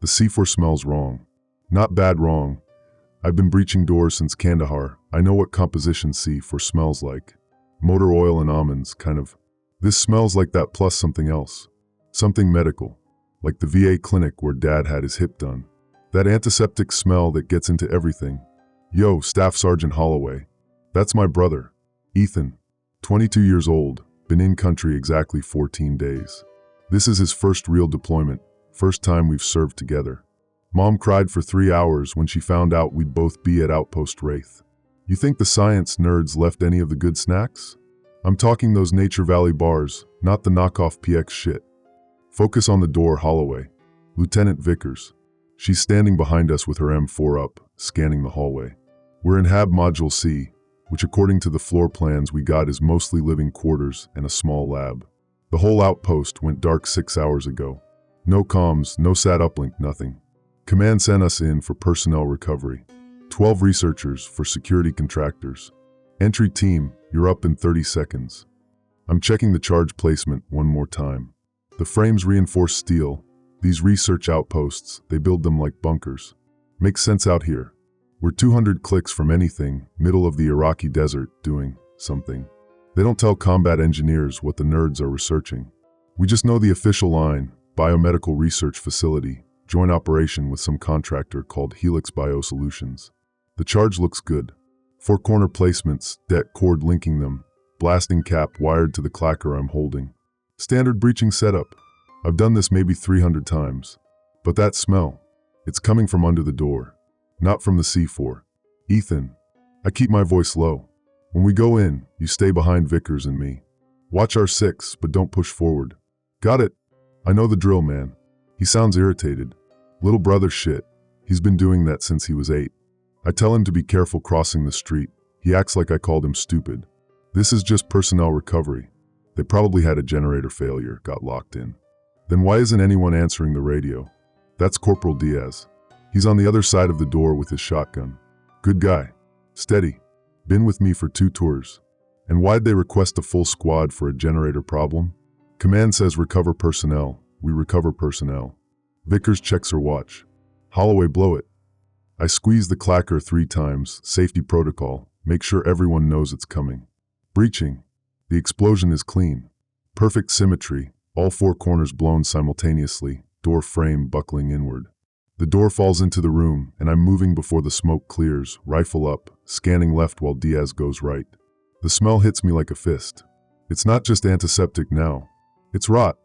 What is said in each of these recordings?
The C4 smells wrong. Not bad wrong. I've been breaching doors since Kandahar. I know what composition C4 smells like. Motor oil and almonds, kind of. This smells like that plus something else. Something medical. Like the VA clinic where Dad had his hip done. That antiseptic smell that gets into everything. Yo, Staff Sergeant Holloway. That's my brother, Ethan. 22 years old, been in country exactly 14 days. This is his first real deployment, first time we've served together. Mom cried for 3 hours when she found out we'd both be at Outpost Wraith. You think the science nerds left any of the good snacks? I'm talking those Nature Valley bars, not the knockoff PX shit. Focus on the door, Holloway. Lieutenant Vickers. She's standing behind us with her M4 up, scanning the hallway. We're in Hab Module C, which according to the floor plans we got is mostly living quarters and a small lab. The whole outpost went dark 6 hours ago. No comms, no sat uplink, nothing. Command sent us in for personnel recovery. 12 researchers for security contractors. Entry team, you're up in 30 seconds. I'm checking the charge placement one more time. The frames reinforced steel. These research outposts, they build them like bunkers. Makes sense out here. We're 200 clicks from anything, middle of the Iraqi desert, doing something. They don't tell combat engineers what the nerds are researching. We just know the official line, biomedical research facility, joint operation with some contractor called Helix Biosolutions. The charge looks good. 4 corner placements, det cord linking them, blasting cap wired to the clacker I'm holding. Standard breaching setup. I've done this maybe 300 times. But that smell, it's coming from under the door. Not from the C4. Ethan. I keep my voice low. When we go in, you stay behind Vickers and me. Watch our 6, but don't push forward. Got it? I know the drill, man. He sounds irritated. Little brother shit. He's been doing that since he was 8. I tell him to be careful crossing the street. He acts like I called him stupid. This is just personnel recovery. They probably had a generator failure, got locked in. Then why isn't anyone answering the radio? That's Corporal Diaz. He's on the other side of the door with his shotgun. Good guy. Steady. Been with me for 2 tours. And why'd they request a full squad for a generator problem? Command says recover personnel. We recover personnel. Vickers checks her watch. Holloway, blow it. I squeeze the clacker 3 times, safety protocol, make sure everyone knows it's coming. Breaching. The explosion is clean. Perfect symmetry, all 4 corners blown simultaneously, door frame buckling inward. The door falls into the room, and I'm moving before the smoke clears, rifle up, scanning left while Diaz goes right. The smell hits me like a fist. It's not just antiseptic now. It's rot.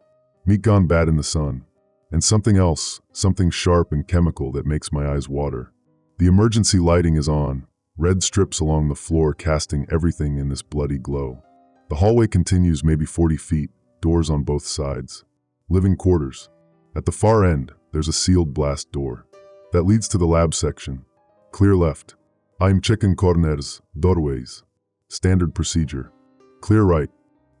Meat gone bad in the sun. And something else, something sharp and chemical that makes my eyes water. The emergency lighting is on, red strips along the floor casting everything in this bloody glow. The hallway continues maybe 40 feet, doors on both sides. Living quarters. At the far end, there's a sealed blast door. That leads to the lab section. Clear left. I'm checking corners, doorways. Standard procedure. Clear right.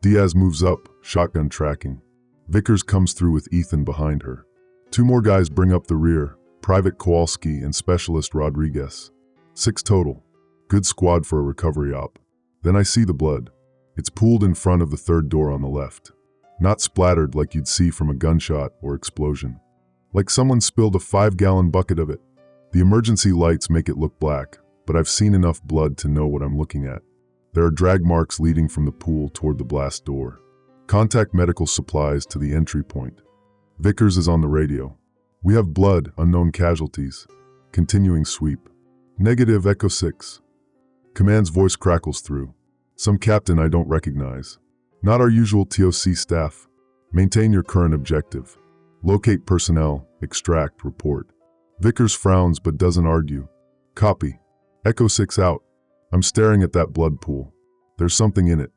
Diaz moves up, shotgun tracking. Vickers comes through with Ethan behind her. 2 more guys bring up the rear, Private Kowalski and Specialist Rodriguez. 6 total. Good squad for a recovery op. Then I see the blood. It's pooled in front of the 3rd door on the left. Not splattered like you'd see from a gunshot or explosion. Like someone spilled a 5-gallon bucket of it. The emergency lights make it look black, but I've seen enough blood to know what I'm looking at. There are drag marks leading from the pool toward the blast door. Contact medical supplies to the entry point. Vickers is on the radio. We have blood, unknown casualties. Continuing sweep. Negative Echo 6. Command's voice crackles through. Some captain I don't recognize. Not our usual TOC staff. Maintain your current objective. Locate personnel, extract, report. Vickers frowns but doesn't argue. Copy. Echo 6 out. I'm staring at that blood pool. There's something in it.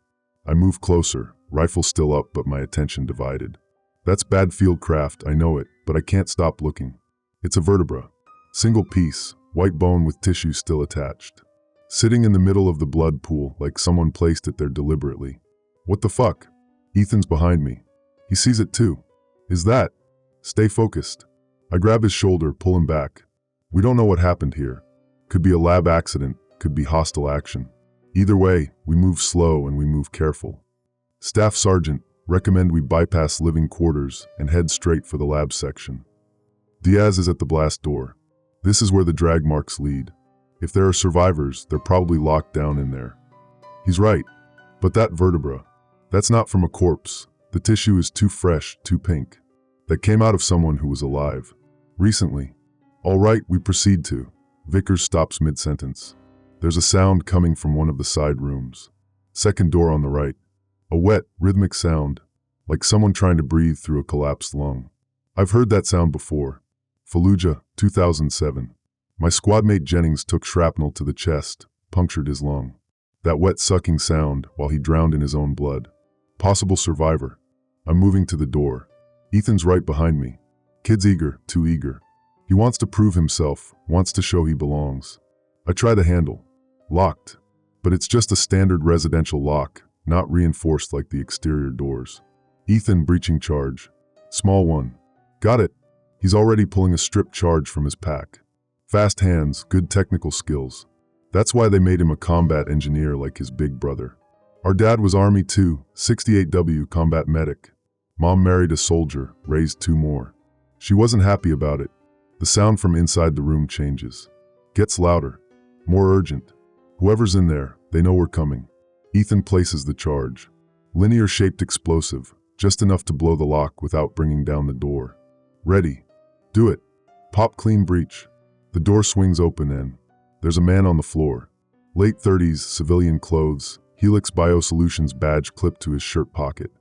I move closer, rifle still up but my attention divided. That's bad field craft, I know it, but I can't stop looking. It's a vertebra. Single piece, white bone with tissue still attached. Sitting in the middle of the blood pool like someone placed it there deliberately. What the fuck? Ethan's behind me. He sees it too. Is that? Stay focused. I grab his shoulder, pull him back. We don't know what happened here. Could be a lab accident, could be hostile action. Either way, we move slow and we move careful. Staff Sergeant, recommend we bypass living quarters and head straight for the lab section. Diaz is at the blast door. This is where the drag marks lead. If there are survivors, they're probably locked down in there. He's right. But that vertebra, that's not from a corpse. The tissue is too fresh, too pink. That came out of someone who was alive. Recently. All right, we proceed to. Vickers stops mid-sentence. There's a sound coming from one of the side rooms. Second door on the right. A wet, rhythmic sound, like someone trying to breathe through a collapsed lung. I've heard that sound before. Fallujah, 2007. My squadmate Jennings took shrapnel to the chest, punctured his lung. That wet sucking sound while he drowned in his own blood. Possible survivor. I'm moving to the door. Ethan's right behind me. Kid's eager, too eager. He wants to prove himself, wants to show he belongs. I try the handle. Locked. But it's just a standard residential lock, not reinforced like the exterior doors. Ethan breaching charge. Small one. Got it. He's already pulling a stripped charge from his pack. Fast hands, good technical skills. That's why they made him a combat engineer like his big brother. Our dad was Army too, 68W combat medic. Mom married a soldier, raised 2 more. She wasn't happy about it. The sound from inside the room changes. Gets louder. More urgent. Whoever's in there, they know we're coming. Ethan places the charge. Linear-shaped explosive, just enough to blow the lock without bringing down the door. Ready. Do it. Pop clean breach. The door swings open and there's a man on the floor. Late 30s, civilian clothes, Helix Biosolutions badge clipped to his shirt pocket.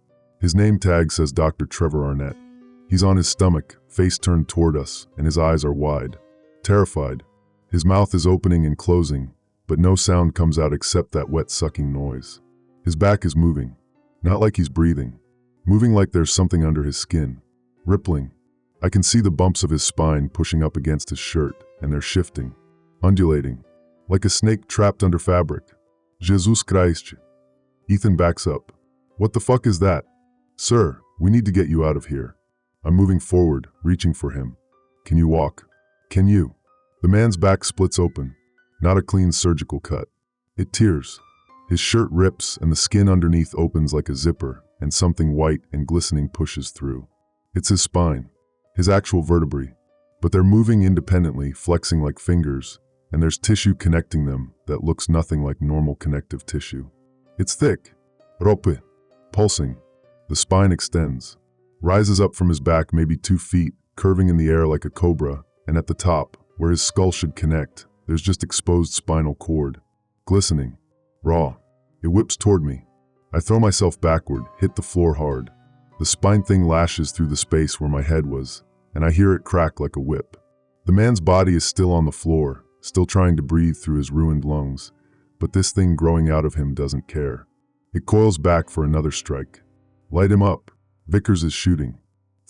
His name tag says Dr. Trevor Arnett. He's on his stomach, face turned toward us, and his eyes are wide. Terrified. His mouth is opening and closing, but no sound comes out except that wet sucking noise. His back is moving. Not like he's breathing. Moving like there's something under his skin. Rippling. I can see the bumps of his spine pushing up against his shirt, and they're shifting. Undulating. Like a snake trapped under fabric. Jesus Christ. Ethan backs up. What the fuck is that? Sir, we need to get you out of here. I'm moving forward, reaching for him. Can you walk? Can you? The man's back splits open. Not a clean surgical cut. It tears. His shirt rips and the skin underneath opens like a zipper, and something white and glistening pushes through. It's his spine. His actual vertebrae. But they're moving independently, flexing like fingers, and there's tissue connecting them that looks nothing like normal connective tissue. It's thick. Rope. Pulsing. The spine extends. Rises up from his back maybe 2 feet, curving in the air like a cobra, and at the top, where his skull should connect, there's just exposed spinal cord. Glistening. Raw. It whips toward me. I throw myself backward, hit the floor hard. The spine thing lashes through the space where my head was, and I hear it crack like a whip. The man's body is still on the floor, still trying to breathe through his ruined lungs, but this thing growing out of him doesn't care. It coils back for another strike. Light him up. Vickers is shooting.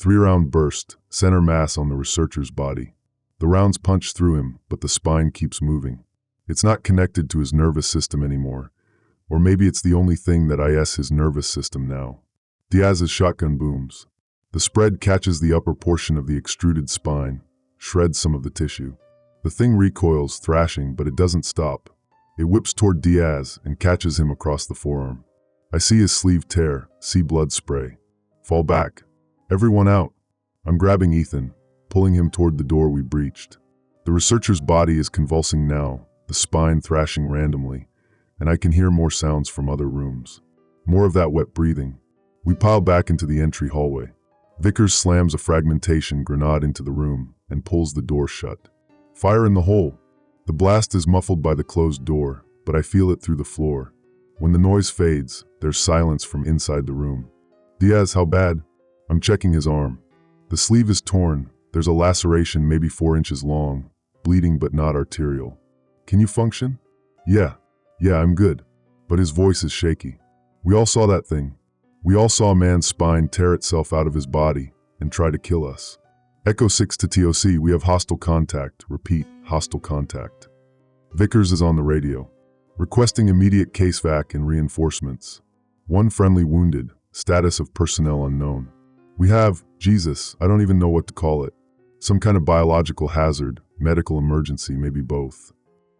3-round burst, center mass on the researcher's body. The rounds punch through him, but the spine keeps moving. It's not connected to his nervous system anymore. Or maybe it's the only thing that is his nervous system now. Diaz's shotgun booms. The spread catches the upper portion of the extruded spine, shreds some of the tissue. The thing recoils, thrashing, but it doesn't stop. It whips toward Diaz and catches him across the forearm. I see his sleeve tear, see blood spray. Fall back. Everyone out. I'm grabbing Ethan, pulling him toward the door we breached. The researcher's body is convulsing now, the spine thrashing randomly, and I can hear more sounds from other rooms. More of that wet breathing. We pile back into the entry hallway. Vickers slams a fragmentation grenade into the room and pulls the door shut. Fire in the hole. The blast is muffled by the closed door, but I feel it through the floor. When the noise fades, there's silence from inside the room. Diaz, how bad? I'm checking his arm. The sleeve is torn. There's a laceration maybe 4 inches long, bleeding but not arterial. Can you function? Yeah, I'm good. But his voice is shaky. We all saw that thing. We all saw a man's spine tear itself out of his body and try to kill us. Echo 6 to TOC, we have hostile contact. Repeat, hostile contact. Vickers is on the radio, requesting immediate case vac and reinforcements. 1 friendly wounded, status of personnel unknown. We have, Jesus, I don't even know what to call it. Some kind of biological hazard, medical emergency, maybe both.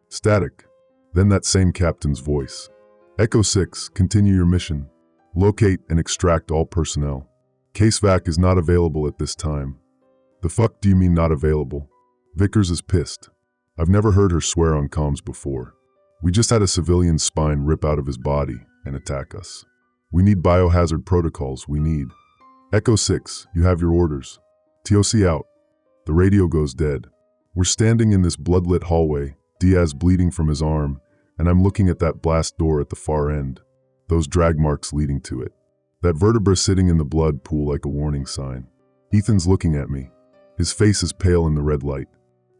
Static. Then that same captain's voice. Echo 6, continue your mission. Locate and extract all personnel. Case vac is not available at this time. The fuck do you mean not available? Vickers is pissed. I've never heard her swear on comms before. We just had a civilian's spine rip out of his body and attack us. We need biohazard protocols, we need. Echo 6, you have your orders. TOC out. The radio goes dead. We're standing in this bloodlit hallway, Diaz bleeding from his arm, and I'm looking at that blast door at the far end. Those drag marks leading to it. That vertebra sitting in the blood pool like a warning sign. Ethan's looking at me. His face is pale in the red light.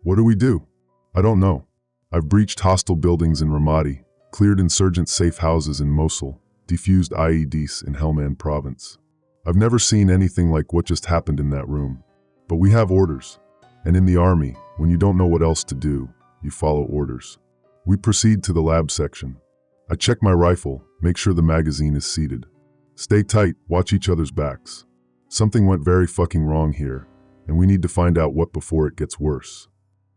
What do we do? I don't know. I've breached hostile buildings in Ramadi, cleared insurgent safe houses in Mosul, defused IEDs in Helmand province. I've never seen anything like what just happened in that room. But we have orders. And in the army, when you don't know what else to do, you follow orders. We proceed to the lab section. I check my rifle, make sure the magazine is seated. Stay tight, watch each other's backs. Something went very fucking wrong here, and we need to find out what before it gets worse.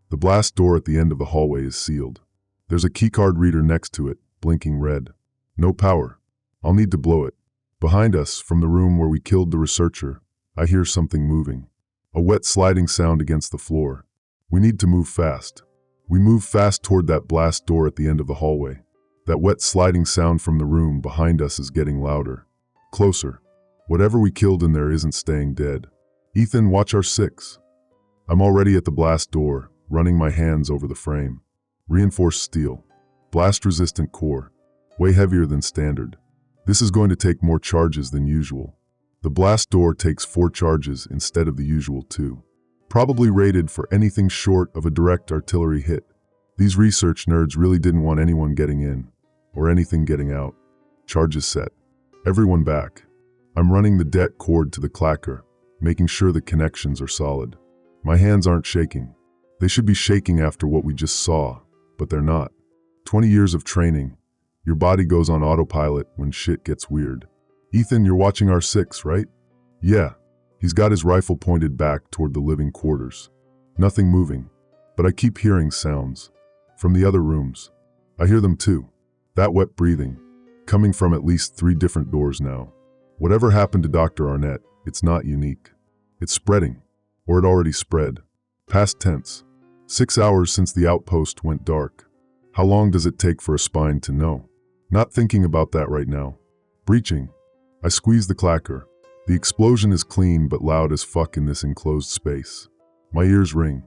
The blast door at the end of the hallway is sealed. There's a keycard reader next to it, blinking red. No power. I'll need to blow it. Behind us, from the room where we killed the researcher, I hear something moving. A wet sliding sound against the floor. We need to move fast. We move fast toward that blast door at the end of the hallway. That wet sliding sound from the room behind us is getting louder. Closer. Whatever we killed in there isn't staying dead. Ethan, watch our 6. I'm already at the blast door, running my hands over the frame. Reinforced steel. Blast-resistant core. Way heavier than standard. This is going to take more charges than usual. The blast door takes 4 charges instead of the usual 2. Probably rated for anything short of a direct artillery hit. These research nerds really didn't want anyone getting in, or anything getting out. Charges set. Everyone back. I'm running the det cord to the clacker, making sure the connections are solid. My hands aren't shaking. They should be shaking after what we just saw, but they're not. 20 years of training. Your body goes on autopilot when shit gets weird. Ethan, you're watching our 6, right? Yeah. He's got his rifle pointed back toward the living quarters. Nothing moving, but I keep hearing sounds. From the other rooms. I hear them too. That wet breathing. Coming from at least 3 different doors now. Whatever happened to Dr. Arnett, it's not unique. It's spreading. Or it already spread. Past tense. 6 hours since the outpost went dark. How long does it take for a spine to know? Not thinking about that right now. Breaching. I squeeze the clacker. The explosion is clean but loud as fuck in this enclosed space. My ears ring.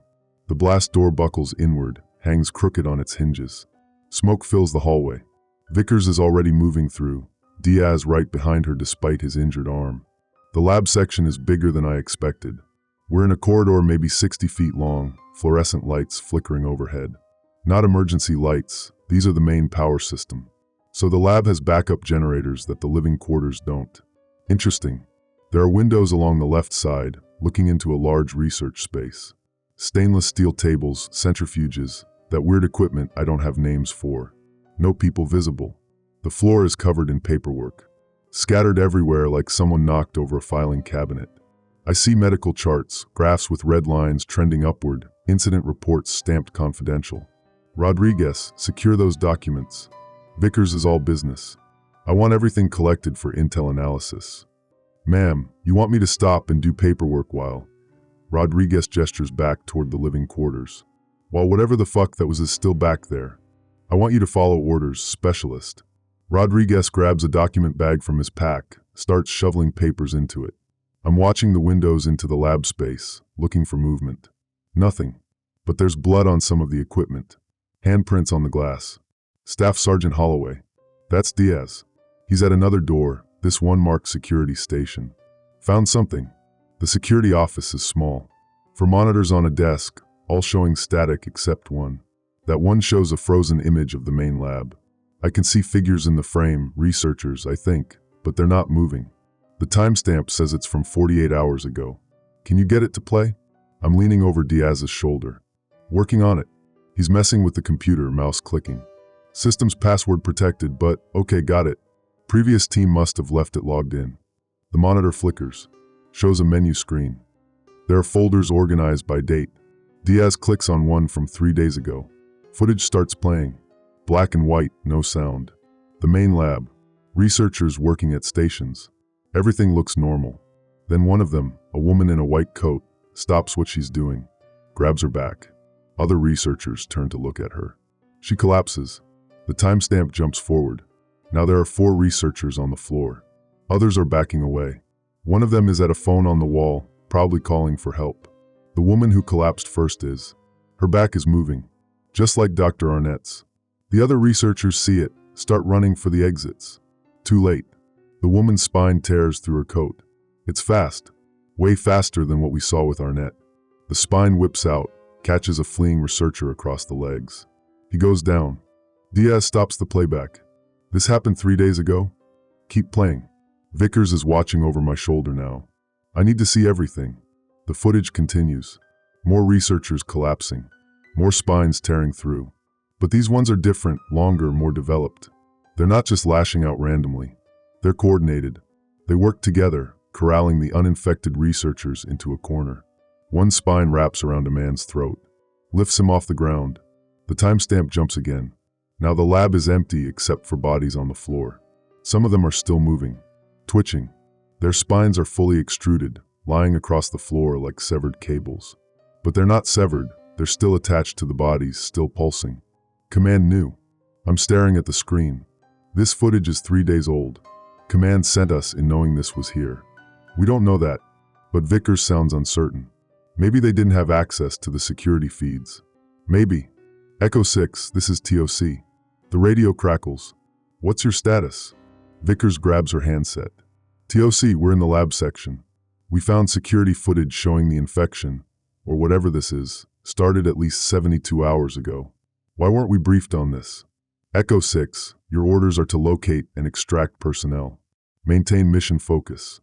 The blast door buckles inward, hangs crooked on its hinges. Smoke fills the hallway. Vickers is already moving through, Diaz right behind her despite his injured arm. The lab section is bigger than I expected. We're in a corridor maybe 60 feet long, fluorescent lights flickering overhead. Not emergency lights, these are the main power system. So the lab has backup generators that the living quarters don't. Interesting. There are windows along the left side, looking into a large research space. Stainless steel tables, centrifuges, that weird equipment I don't have names for. No people visible. The floor is covered in paperwork. Scattered everywhere like someone knocked over a filing cabinet. I see medical charts, graphs with red lines trending upward, incident reports stamped confidential. Rodriguez, secure those documents. Vickers is all business. I want everything collected for intel analysis. Ma'am, you want me to stop and do paperwork while? Rodriguez gestures back toward the living quarters. While whatever the fuck that was is still back there. I want you to follow orders, specialist. Rodriguez grabs a document bag from his pack, starts shoveling papers into it. I'm watching the windows into the lab space, looking for movement. Nothing. But there's blood on some of the equipment. Handprints on the glass. Staff Sergeant Holloway. That's Diaz. He's at another door, this one marked security station. Found something. The security office is small. 4 monitors on a desk, all showing static except one. That one shows a frozen image of the main lab. I can see figures in the frame, researchers, I think, but they're not moving. The timestamp says it's from 48 hours ago. Can you get it to play? I'm leaning over Diaz's shoulder. Working on it. He's messing with the computer, mouse clicking. System's password protected, but okay, got it. Previous team must have left it logged in. The monitor flickers. Shows a menu screen. There are folders organized by date. Diaz clicks on one from 3 days ago. Footage starts playing. Black and white, no sound. The main lab. Researchers working at stations. Everything looks normal. Then one of them, a woman in a white coat, stops what she's doing, grabs her back. Other researchers turn to look at her. She collapses. The timestamp jumps forward. Now there are 4 researchers on the floor. Others are backing away. One of them is at a phone on the wall, probably calling for help. The woman who collapsed first is. Her back is moving, just like Dr. Arnett's. The other researchers see it, start running for the exits. Too late. The woman's spine tears through her coat. It's fast, way faster than what we saw with Arnett. The spine whips out, catches a fleeing researcher across the legs. He goes down. Diaz stops the playback. This happened 3 days ago? Keep playing. Vickers is watching over my shoulder now. I need to see everything. The footage continues. More researchers collapsing. More spines tearing through. But these ones are different, longer, more developed. They're not just lashing out randomly. They're coordinated. They work together, corralling the uninfected researchers into a corner. One spine wraps around a man's throat, lifts him off the ground. The timestamp jumps again. Now the lab is empty except for bodies on the floor. Some of them are still moving, twitching. Their spines are fully extruded, lying across the floor like severed cables. But they're not severed, they're still attached to the bodies, still pulsing. Command knew. I'm staring at the screen. This footage is 3 days old. Command sent us in knowing this was here. We don't know that, but Vickers sounds uncertain. Maybe they didn't have access to the security feeds. Maybe. Echo 6, this is TOC. The radio crackles. What's your status? Vickers grabs her handset. TOC, we're in the lab section. We found security footage showing the infection, or whatever this is, started at least 72 hours ago. Why weren't we briefed on this? Echo 6, your orders are to locate and extract personnel. Maintain mission focus.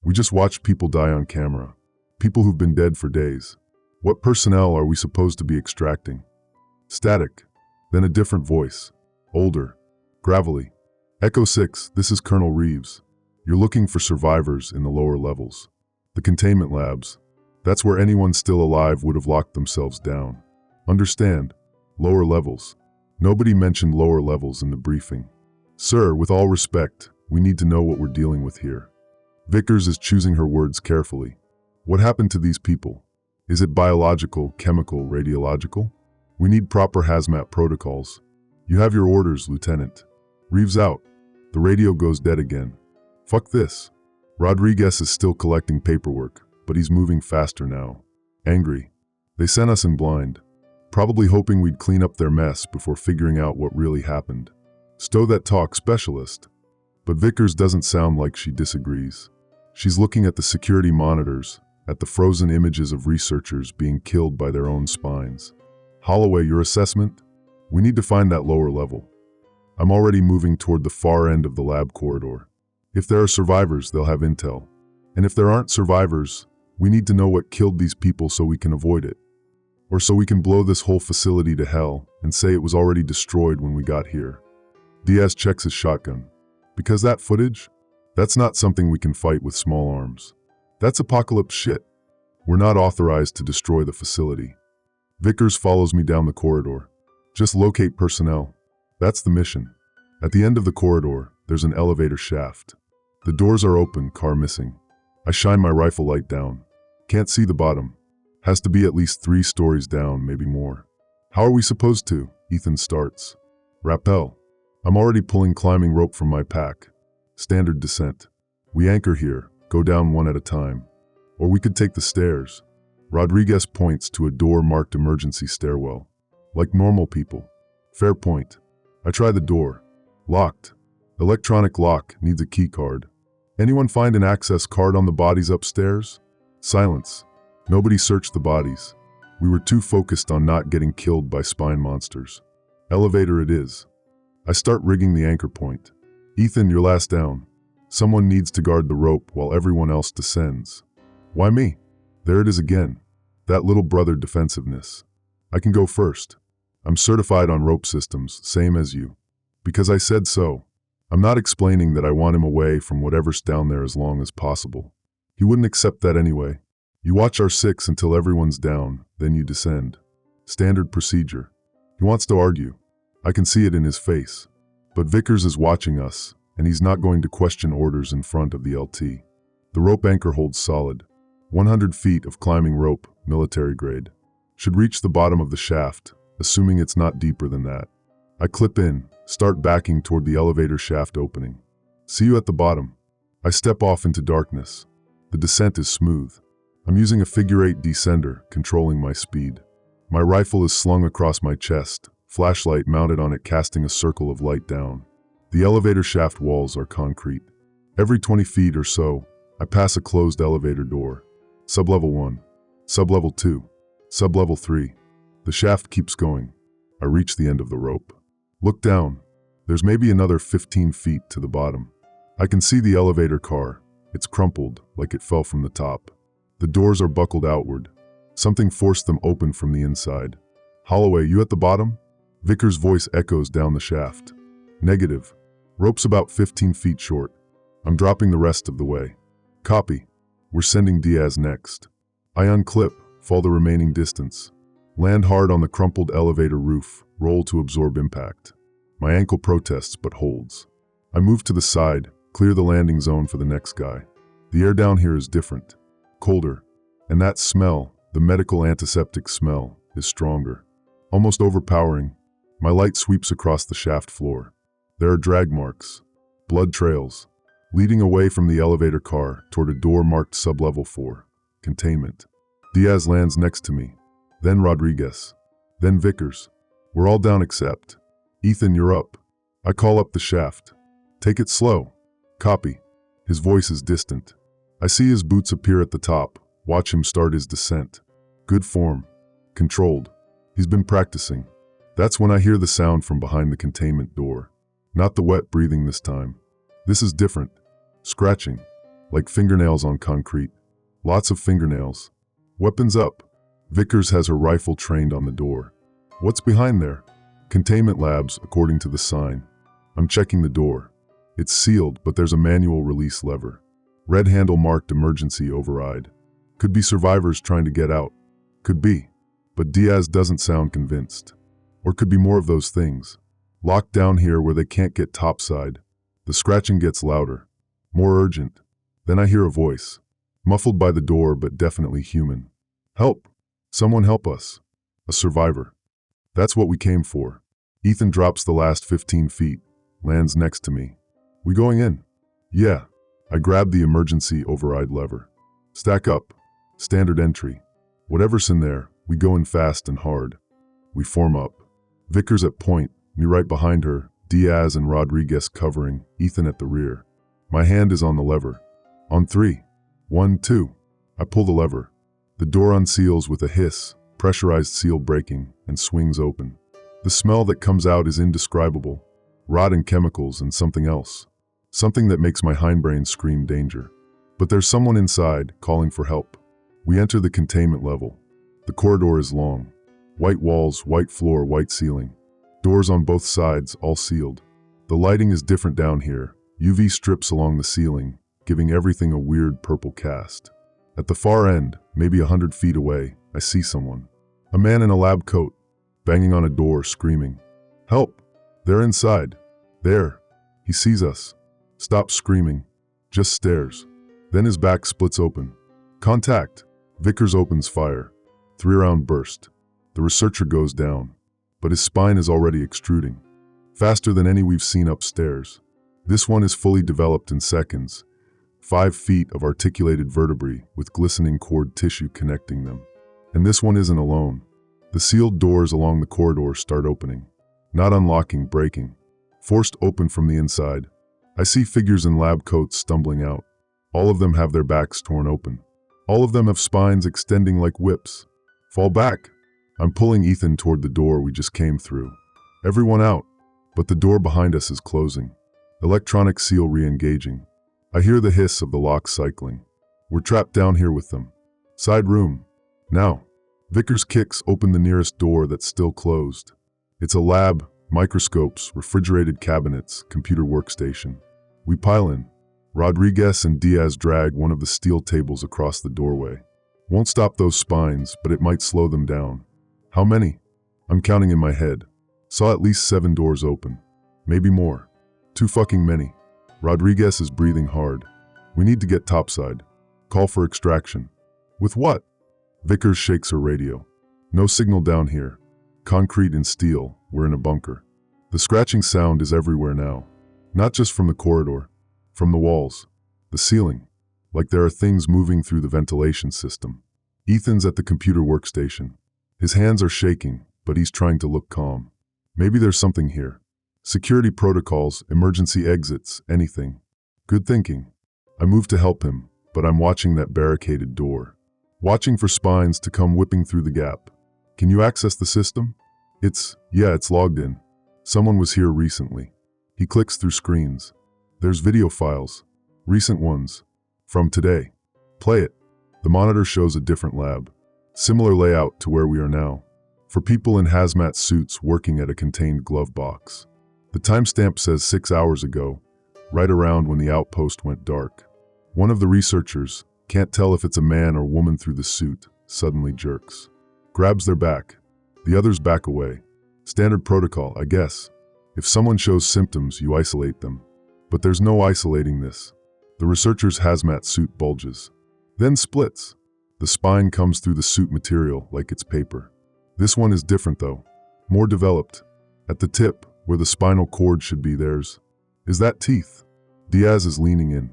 We just watched people die on camera. People who've been dead for days. What personnel are we supposed to be extracting? Static. Then a different voice. Older. Gravelly. Echo 6, this is Colonel Reeves. You're looking for survivors in the lower levels. The containment labs. That's where anyone still alive would have locked themselves down. Understand? Lower levels. Nobody mentioned lower levels in the briefing. Sir, with all respect, we need to know what we're dealing with here. Vickers is choosing her words carefully. What happened to these people? Is it biological, chemical, radiological? We need proper hazmat protocols. You have your orders, Lieutenant. Reeves out. The radio goes dead again. Fuck this. Rodriguez is still collecting paperwork, but he's moving faster now. Angry. They sent us in blind, probably hoping we'd clean up their mess before figuring out what really happened. Stow that talk, specialist. But Vickers doesn't sound like she disagrees. She's looking at the security monitors, at the frozen images of researchers being killed by their own spines. Holloway, your assessment? We need to find that lower level. I'm already moving toward the far end of the lab corridor. If there are survivors, they'll have intel. And if there aren't survivors, we need to know what killed these people so we can avoid it. Or so we can blow this whole facility to hell and say it was already destroyed when we got here. Diaz checks his shotgun. Because that footage? That's not something we can fight with small arms. That's apocalypse shit. We're not authorized to destroy the facility. Vickers follows me down the corridor. Just locate personnel. That's the mission. At the end of the corridor, there's an elevator shaft. The doors are open, car missing. I shine my rifle light down. Can't see the bottom. Has to be at least 3 stories down, maybe more. How are we supposed to? Ethan starts. Rappel. I'm already pulling climbing rope from my pack. Standard descent. We anchor here, go down one at a time. Or we could take the stairs. Rodriguez points to a door marked emergency stairwell. Like normal people. Fair point. I try the door. Locked. Electronic lock, needs a key card. Anyone find an access card on the bodies upstairs? Silence. Nobody searched the bodies. We were too focused on not getting killed by spine monsters. Elevator it is. I start rigging the anchor point. Ethan, you're last down. Someone needs to guard the rope while everyone else descends. Why me? There it is again. That little brother defensiveness. I can go first. I'm certified on rope systems, same as you. Because I said so. I'm not explaining that I want him away from whatever's down there as long as possible. He wouldn't accept that anyway. You watch R6 until everyone's down, then you descend. Standard procedure. He wants to argue. I can see it in his face. But Vickers is watching us, and he's not going to question orders in front of the LT. The rope anchor holds solid. 100 feet of climbing rope, military grade. Should reach the bottom of the shaft, assuming it's not deeper than that. I clip in, start backing toward the elevator shaft opening. See you at the bottom. I step off into darkness. The descent is smooth. I'm using a figure-8 descender, controlling my speed. My rifle is slung across my chest, flashlight mounted on it casting a circle of light down. The elevator shaft walls are concrete. Every 20 feet or so, I pass a closed elevator door. Sublevel 1, Sublevel 2, Sublevel 3. The shaft keeps going. I reach the end of the rope. Look down. There's maybe another 15 feet to the bottom. I can see the elevator car. It's crumpled, like it fell from the top. The doors are buckled outward. Something forced them open from the inside. Holloway, you at the bottom? Vickers' voice echoes down the shaft. Negative. Rope's about 15 feet short. I'm dropping the rest of the way. Copy. We're sending Diaz next. I unclip, fall the remaining distance. Land hard on the crumpled elevator roof, roll to absorb impact. My ankle protests but holds. I move to the side, clear the landing zone for the next guy. The air down here is different. Colder. And that smell, the medical antiseptic smell, is stronger. Almost overpowering. My light sweeps across the shaft floor. There are drag marks. Blood trails. Leading away from the elevator car toward a door marked Sublevel 4. Containment. Diaz lands next to me. Then Rodriguez. Then Vickers. We're all down except. Ethan, you're up. I call up the shaft. Take it slow. Copy. His voice is distant. I see his boots appear at the top. Watch him start his descent. Good form. Controlled. He's been practicing. That's when I hear the sound from behind the containment door. Not the wet breathing this time. This is different. Scratching. Like fingernails on concrete. Lots of fingernails. Weapons up. Vickers has her rifle trained on the door. What's behind there? Containment labs, according to the sign. I'm checking the door. It's sealed, but there's a manual release lever. Red handle marked emergency override. Could be survivors trying to get out. Could be. But Diaz doesn't sound convinced. Or could be more of those things. Locked down here where they can't get topside. The scratching gets louder. More urgent. Then I hear a voice. Muffled by the door, but definitely human. Help! Someone help us. A survivor. That's what we came for. Ethan drops the last 15 feet. Lands next to me. We going in? Yeah. I grab the emergency override lever. Stack up. Standard entry. Whatever's in there, we go in fast and hard. We form up. Vickers at point, me right behind her, Diaz and Rodriguez covering, Ethan at the rear. My hand is on the lever. On 3. 1, 2. I pull the lever. The door unseals with a hiss, pressurized seal breaking, and swings open. The smell that comes out is indescribable. Rot and chemicals and something else. Something that makes my hindbrain scream danger. But there's someone inside, calling for help. We enter the containment level. The corridor is long. White walls, white floor, white ceiling. Doors on both sides, all sealed. The lighting is different down here. UV strips along the ceiling, giving everything a weird purple cast. At the far end, maybe 100 feet away, I see someone. A man in a lab coat, banging on a door, screaming. Help! They're inside. There. He sees us. Stops screaming. Just stares. Then his back splits open. Contact! Vickers opens fire. 3-round burst. The researcher goes down. But his spine is already extruding. Faster than any we've seen upstairs. This one is fully developed in seconds. 5 feet of articulated vertebrae with glistening cord tissue connecting them. And this one isn't alone. The sealed doors along the corridor start opening. Not unlocking, breaking. Forced open from the inside. I see figures in lab coats stumbling out. All of them have their backs torn open. All of them have spines extending like whips. Fall back. I'm pulling Ethan toward the door we just came through. Everyone out. But the door behind us is closing. Electronic seal re-engaging. I hear the hiss of the locks cycling. We're trapped down here with them. Side room. Now. Vickers kicks open the nearest door that's still closed. It's a lab, microscopes, refrigerated cabinets, computer workstation. We pile in. Rodriguez and Diaz drag one of the steel tables across the doorway. Won't stop those spines, but it might slow them down. How many? I'm counting in my head. Saw at least 7 doors open. Maybe more. Too fucking many. Rodriguez is breathing hard. We need to get topside. Call for extraction. With what? Vickers shakes her radio. No signal down here. Concrete and steel, we're in a bunker. The scratching sound is everywhere now. Not just from the corridor, from the walls, the ceiling, like there are things moving through the ventilation system. Ethan's at the computer workstation. His hands are shaking, but he's trying to look calm. Maybe there's something here. Security protocols, emergency exits, anything. Good thinking. I move to help him, but I'm watching that barricaded door. Watching for spines to come whipping through the gap. Can you access the system? It's logged in. Someone was here recently. He clicks through screens. There's video files. Recent ones. From today. Play it. The monitor shows a different lab. Similar layout to where we are now. For people in hazmat suits working at a contained glove box. The timestamp says 6 hours ago, right around when the outpost went dark. One of the researchers, can't tell if it's a man or woman through the suit, suddenly jerks. Grabs their back. The others back away. Standard protocol, I guess. If someone shows symptoms, you isolate them. But there's no isolating this. The researcher's hazmat suit bulges. Then splits. The spine comes through the suit material like it's paper. This one is different though. More developed. At the tip, where the spinal cord should be, is that teeth? Diaz is leaning in.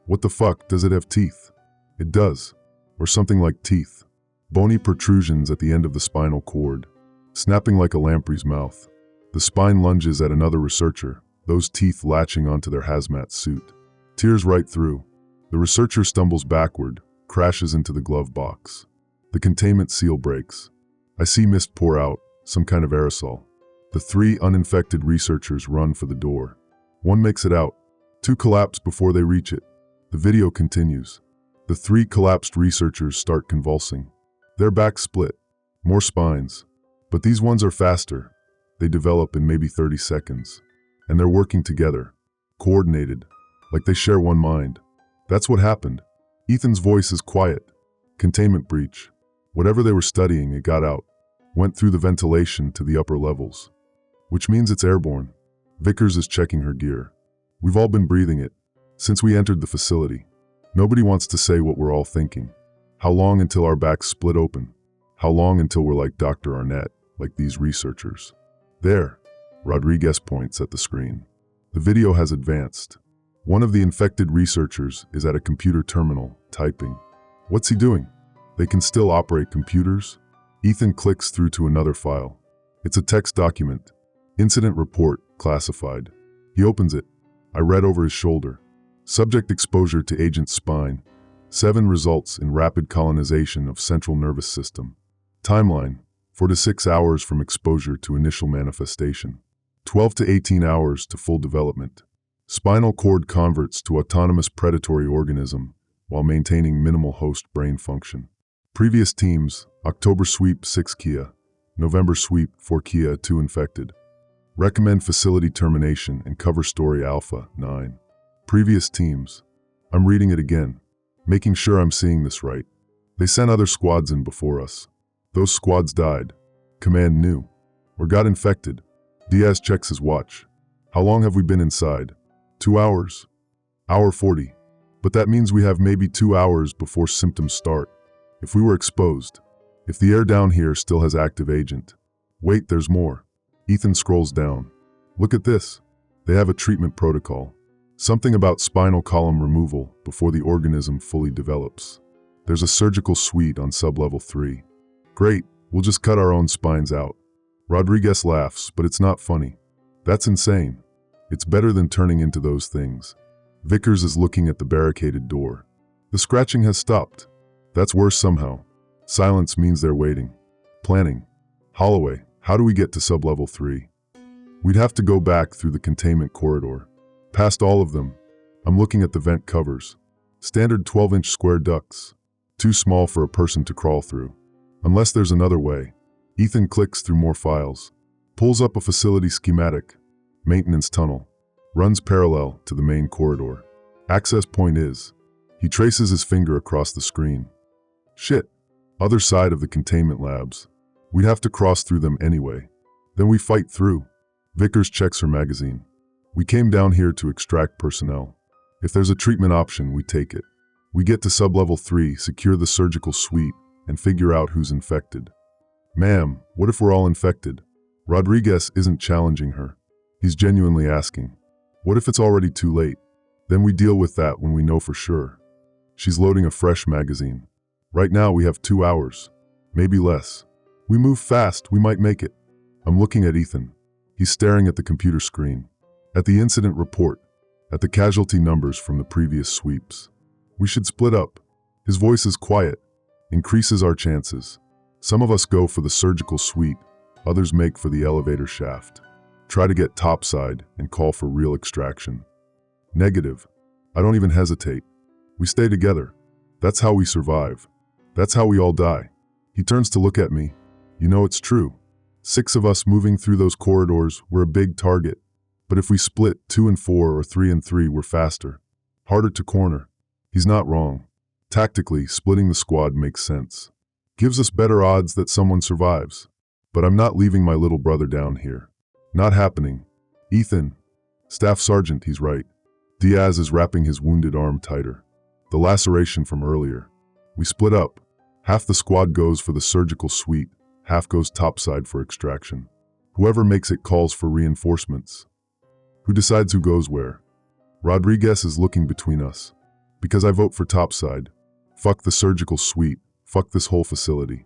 What the fuck, does it have teeth? It does. Or something like teeth. Bony protrusions at the end of the spinal cord. Snapping like a lamprey's mouth. The spine lunges at another researcher, those teeth latching onto their hazmat suit. Tears right through. The researcher stumbles backward, crashes into the glove box. The containment seal breaks. I see mist pour out, some kind of aerosol. The 3 uninfected researchers run for the door. One makes it out. 2 collapse before they reach it. The video continues. The 3 collapsed researchers start convulsing. Their backs split. More spines. But these ones are faster. They develop in maybe 30 seconds. And they're working together. Coordinated. Like they share one mind. That's what happened. Ethan's voice is quiet. Containment breach. Whatever they were studying, it got out. Went through the ventilation to the upper levels. Which means it's airborne. Vickers is checking her gear. We've all been breathing it. Since we entered the facility. Nobody wants to say what we're all thinking. How long until our backs split open? How long until we're like Dr. Arnett, like these researchers? There. Rodriguez points at the screen. The video has advanced. One of the infected researchers is at a computer terminal, typing. What's he doing? They can still operate computers? Ethan clicks through to another file. It's a text document. Incident report, classified. He opens it. I read over his shoulder. Subject exposure to agent spine. 7 results in rapid colonization of central nervous system. Timeline, 4 to 6 hours from exposure to initial manifestation. 12 to 18 hours to full development. Spinal cord converts to autonomous predatory organism while maintaining minimal host brain function. Previous teams, October sweep 6 Kia, November sweep 4 Kia 2 infected. Recommend facility termination and cover story Alpha 9. Previous teams. I'm reading it again, making sure I'm seeing this right. They sent other squads in before us. Those squads died. Command knew. Or got infected. Diaz checks his watch. How long have we been inside? 2 hours. Hour 40. But that means we have maybe 2 hours before symptoms start. If we were exposed. If the air down here still has active agent. Wait, there's more. Ethan scrolls down. Look at this. They have a treatment protocol. Something about spinal column removal before the organism fully develops. There's a surgical suite on sublevel 3. Great, we'll just cut our own spines out. Rodriguez laughs, but it's not funny. That's insane. It's better than turning into those things. Vickers is looking at the barricaded door. The scratching has stopped. That's worse somehow. Silence means they're waiting. Planning. Holloway, how do we get to sublevel 3? We'd have to go back through the containment corridor. Past all of them. I'm looking at the vent covers. Standard 12-inch square ducts. Too small for a person to crawl through. Unless there's another way. Ethan clicks through more files. Pulls up a facility schematic. Maintenance tunnel. Runs parallel to the main corridor. Access point is. He traces his finger across the screen. Shit. Other side of the containment labs. We'd have to cross through them anyway. Then we fight through. Vickers checks her magazine. We came down here to extract personnel. If there's a treatment option, we take it. We get to sublevel 3, secure the surgical suite, and figure out who's infected. Ma'am, what if we're all infected? Rodriguez isn't challenging her. He's genuinely asking. What if it's already too late? Then we deal with that when we know for sure. She's loading a fresh magazine. Right now we have 2 hours. Maybe less. We move fast, we might make it. I'm looking at Ethan. He's staring at the computer screen. At the incident report. At the casualty numbers from the previous sweeps. We should split up. His voice is quiet. Increases our chances. Some of us go for the surgical suite. Others make for the elevator shaft. Try to get topside and call for real extraction. Negative. I don't even hesitate. We stay together. That's how we survive. That's how we all die. He turns to look at me. You know it's true. 6 of us moving through those corridors, we're a big target. But if we split 2 and 4 or 3 and 3, we're faster. Harder to corner. He's not wrong. Tactically, splitting the squad makes sense. Gives us better odds that someone survives. But I'm not leaving my little brother down here. Not happening. Ethan. Staff Sergeant, he's right. Diaz is wrapping his wounded arm tighter. The laceration from earlier. We split up. Half the squad goes for the surgical suite, half goes topside for extraction. Whoever makes it calls for reinforcements. Who decides who goes where? Rodriguez is looking between us. Because I vote for topside. Fuck the surgical suite. Fuck this whole facility.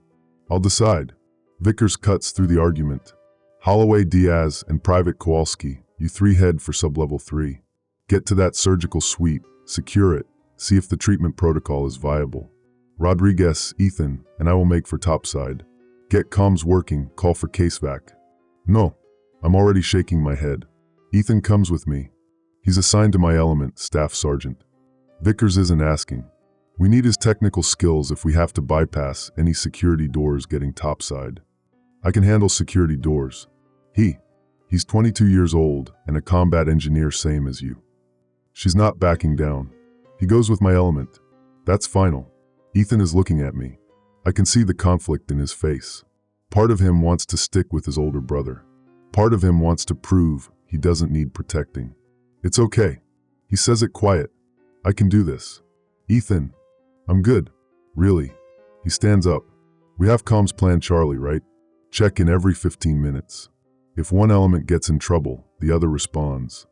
I'll decide. Vickers cuts through the argument. Holloway, Diaz, and Private Kowalski, you 3 head for sublevel 3. Get to that surgical suite, secure it, see if the treatment protocol is viable. Rodriguez, Ethan, and I will make for topside. Get comms working, call for casevac. No, I'm already shaking my head. Ethan comes with me. He's assigned to my element, Staff Sergeant. Vickers isn't asking. We need his technical skills if we have to bypass any security doors getting topside. I can handle security doors. He's 22 years old and a combat engineer same as you. She's not backing down. He goes with my element. That's final. Ethan is looking at me. I can see the conflict in his face. Part of him wants to stick with his older brother. Part of him wants to prove he doesn't need protecting. It's okay. He says it quiet. I can do this. Ethan, I'm good. Really. He stands up. We have comms plan Charlie, right? Check in every 15 minutes. If one element gets in trouble, the other responds.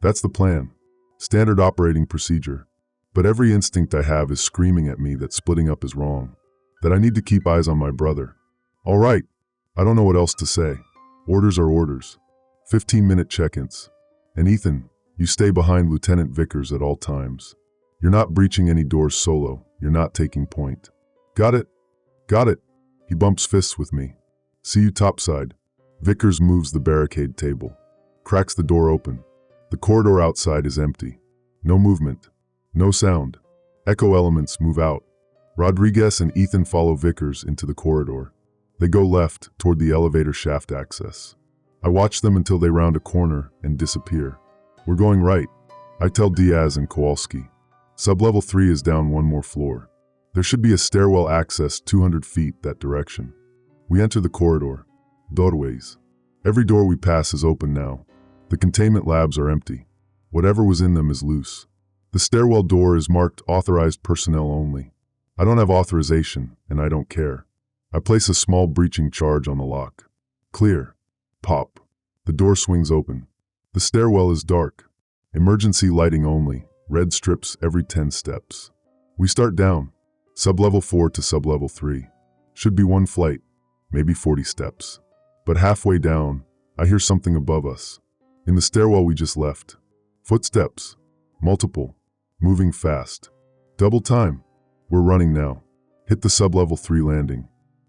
That's the plan. Standard operating procedure. But every instinct I have is screaming at me that splitting up is wrong. That I need to keep eyes on my brother. All right. I don't know what else to say. Orders are orders. 15-minute check-ins. And Ethan, you stay behind Lieutenant Vickers at all times. You're not breaching any doors solo. You're not taking point. Got it? Got it. He bumps fists with me. See you topside. Vickers moves the barricade table. Cracks the door open. The corridor outside is empty. No movement. No sound. Echo elements move out. Rodriguez and Ethan follow Vickers into the corridor. They go left toward the elevator shaft access. I watch them until they round a corner and disappear. We're going right. I tell Diaz and Kowalski. Sublevel 3 is down 1 more floor. There should be a stairwell access 200 feet that direction. We enter the corridor. Doorways. Every door we pass is open now. The containment labs are empty. Whatever was in them is loose. The stairwell door is marked authorized personnel only. I don't have authorization, and I don't care. I place a small breaching charge on the lock. Clear. Pop. The door swings open. The stairwell is dark. Emergency lighting only. Red strips every 10 steps. We start down. Sublevel 4 to sublevel 3. Should be 1 flight. Maybe 40 steps. But halfway down, I hear something above us. In the stairwell we just left. Footsteps. Multiple. Moving fast. Double time. We're running now. Hit the sublevel 3 landing.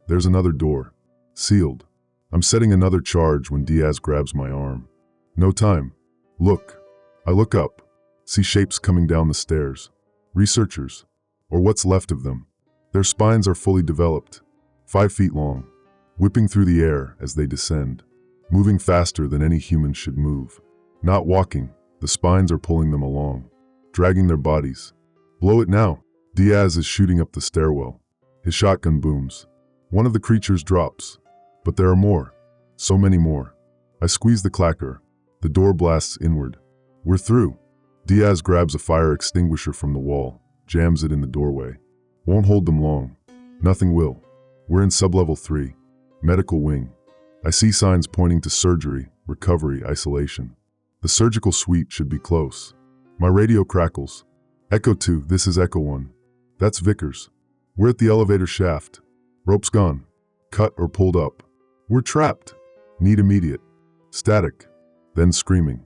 There's another door. Sealed. I'm setting another charge when Diaz grabs my arm. No time. Look. I look up. See shapes coming down the stairs. Researchers. Or what's left of them. Their spines are fully developed. 5 feet long. Whipping through the air as they descend. Moving faster than any human should move. Not walking. The spines are pulling them along. Dragging their bodies. Blow it now. Diaz is shooting up the stairwell. His shotgun booms. One of the creatures drops. But there are more. So many more. I squeeze the clacker. The door blasts inward. We're through. Diaz grabs a fire extinguisher from the wall. jams it in the doorway. Won't hold them long. Nothing will. We're in sublevel 3. Medical wing. I see signs pointing to surgery, recovery, isolation. The surgical suite should be close. My radio crackles. Echo 2, this is Echo 1. That's Vickers. We're at the elevator shaft. Rope's gone. Cut or pulled up. We're trapped. Need immediate. Static. Then screaming.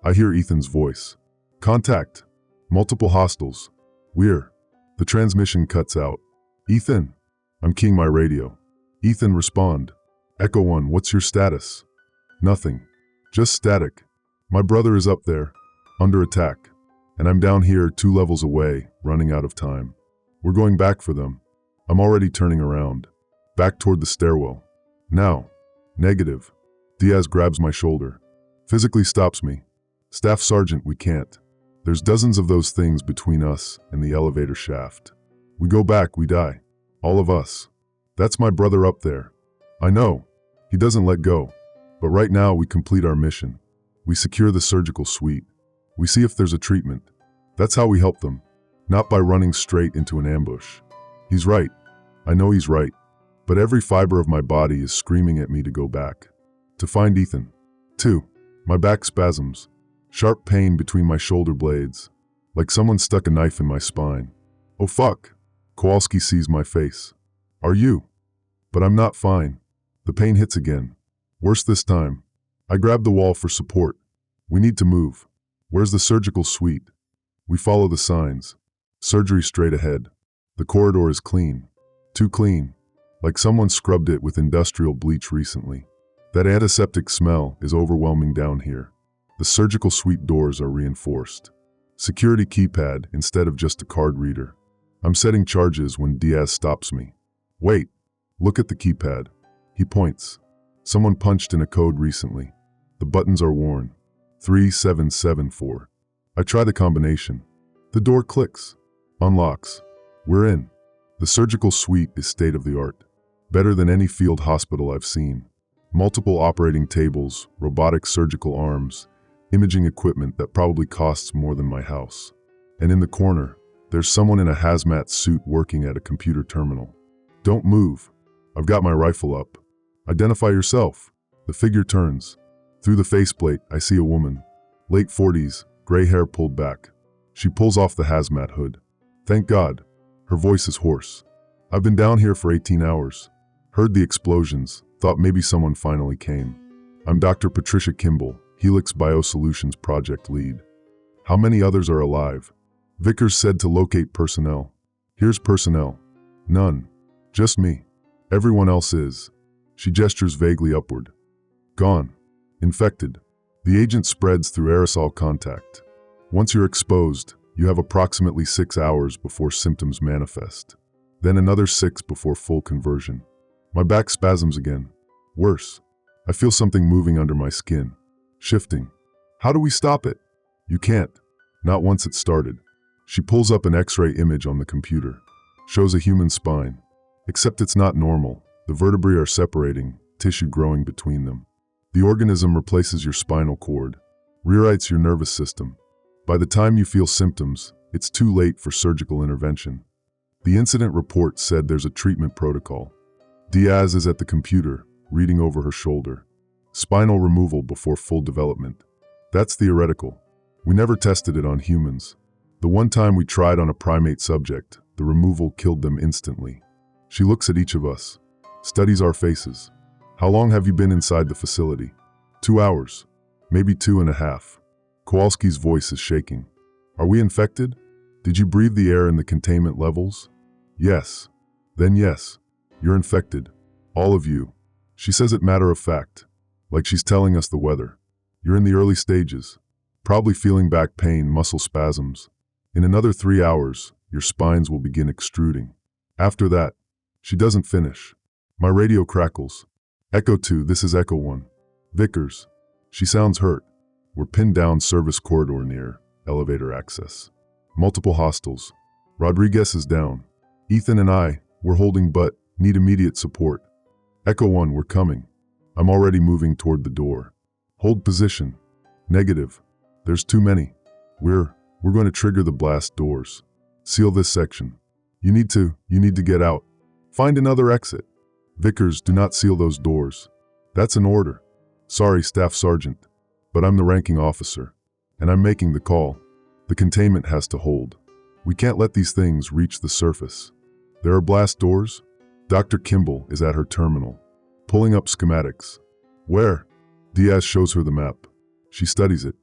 I hear Ethan's voice. Contact. Multiple hostiles. We're. The transmission cuts out. Ethan. I'm keying my radio. Ethan, respond. Echo 1, what's your status? Nothing. Just static. My brother is up there, under attack. And I'm down here 2 levels away, running out of time. We're going back for them. I'm already turning around. Back toward the stairwell. Now. Negative. Diaz grabs my shoulder. Physically stops me. Staff Sergeant, we can't. There's dozens of those things between us and the elevator shaft. We go back, we die. All of us. That's my brother up there. I know. He doesn't let go. But right now we complete our mission. We secure the surgical suite. We see if there's a treatment. That's how we help them. Not by running straight into an ambush. He's right. I know he's right. But every fiber of my body is screaming at me to go back. To find Ethan. 2. My back spasms. Sharp pain between my shoulder blades. Like someone stuck a knife in my spine. Oh fuck. Kowalski sees my face. Are you? But I'm not fine. The pain hits again. Worse this time. I grab the wall for support. We need to move. Where's the surgical suite? We follow the signs. Surgery straight ahead. The corridor is clean. Too clean. Like someone scrubbed it with industrial bleach recently. That antiseptic smell is overwhelming down here. The surgical suite doors are reinforced. Security keypad instead of just a card reader. I'm setting charges when Diaz stops me. Wait, look at the keypad. He points. Someone punched in a code recently. The buttons are worn. 3774. I try the combination. The door clicks. Unlocks. We're in. The surgical suite is state-of-the-art. Better than any field hospital I've seen. Multiple operating tables, robotic surgical arms, imaging equipment that probably costs more than my house. And in the corner, there's someone in a hazmat suit working at a computer terminal. Don't move. I've got my rifle up. Identify yourself. The figure turns. Through the faceplate, I see a woman. Late 40s, gray hair pulled back. She pulls off the hazmat hood. Thank God. Her voice is hoarse. I've been down here for 18 hours. Heard the explosions. Thought maybe someone finally came. I'm Dr. Patricia Kimball, Helix Biosolutions project lead. How many others are alive? Vickers said to locate personnel. Here's personnel. None. Just me. Everyone else is. She gestures vaguely upward. Gone. Infected. The agent spreads through aerosol contact. Once you're exposed, you have approximately 6 hours before symptoms manifest. Then another 6 before full conversion. My back spasms again. Worse. I feel something moving under my skin. Shifting. How do we stop it? You can't. Not once it started. She pulls up an X-ray image on the computer. Shows a human spine. Except it's not normal. The vertebrae are separating, tissue growing between them. The organism replaces your spinal cord. Rewrites your nervous system. By the time you feel symptoms, it's too late for surgical intervention. The incident report said there's a treatment protocol. Diaz is at the computer, reading over her shoulder. Spinal removal before full development. That's theoretical. We never tested it on humans. The one time we tried on a primate subject, the removal killed them instantly. She looks at each of us, studies our faces. How long have you been inside the facility? 2 hours. Maybe 2.5. Kowalski's voice is shaking. Are we infected? Did you breathe the air in the containment levels? Yes. Then yes. You're infected. All of you. She says it matter of fact, like she's telling us the weather. You're in the early stages. Probably feeling back pain, muscle spasms. In another 3 hours, your spines will begin extruding. After that, she doesn't finish. My radio crackles. Echo 2, this is Echo 1. Vickers. She sounds hurt. We're pinned down service corridor near elevator access. Multiple hostiles. Rodriguez is down. Ethan and I, we're holding but need immediate support. Echo 1, we're coming. I'm already moving toward the door. Hold position. Negative. There's too many. We're going to trigger the blast doors. Seal this section. You need to get out. Find another exit. Vickers, do not seal those doors. That's an order. Sorry, Staff Sergeant, but I'm the ranking officer, and I'm making the call. The containment has to hold. We can't let these things reach the surface. There are blast doors. Dr. Kimball is at her terminal, pulling up schematics. Where? Diaz shows her the map. She studies it.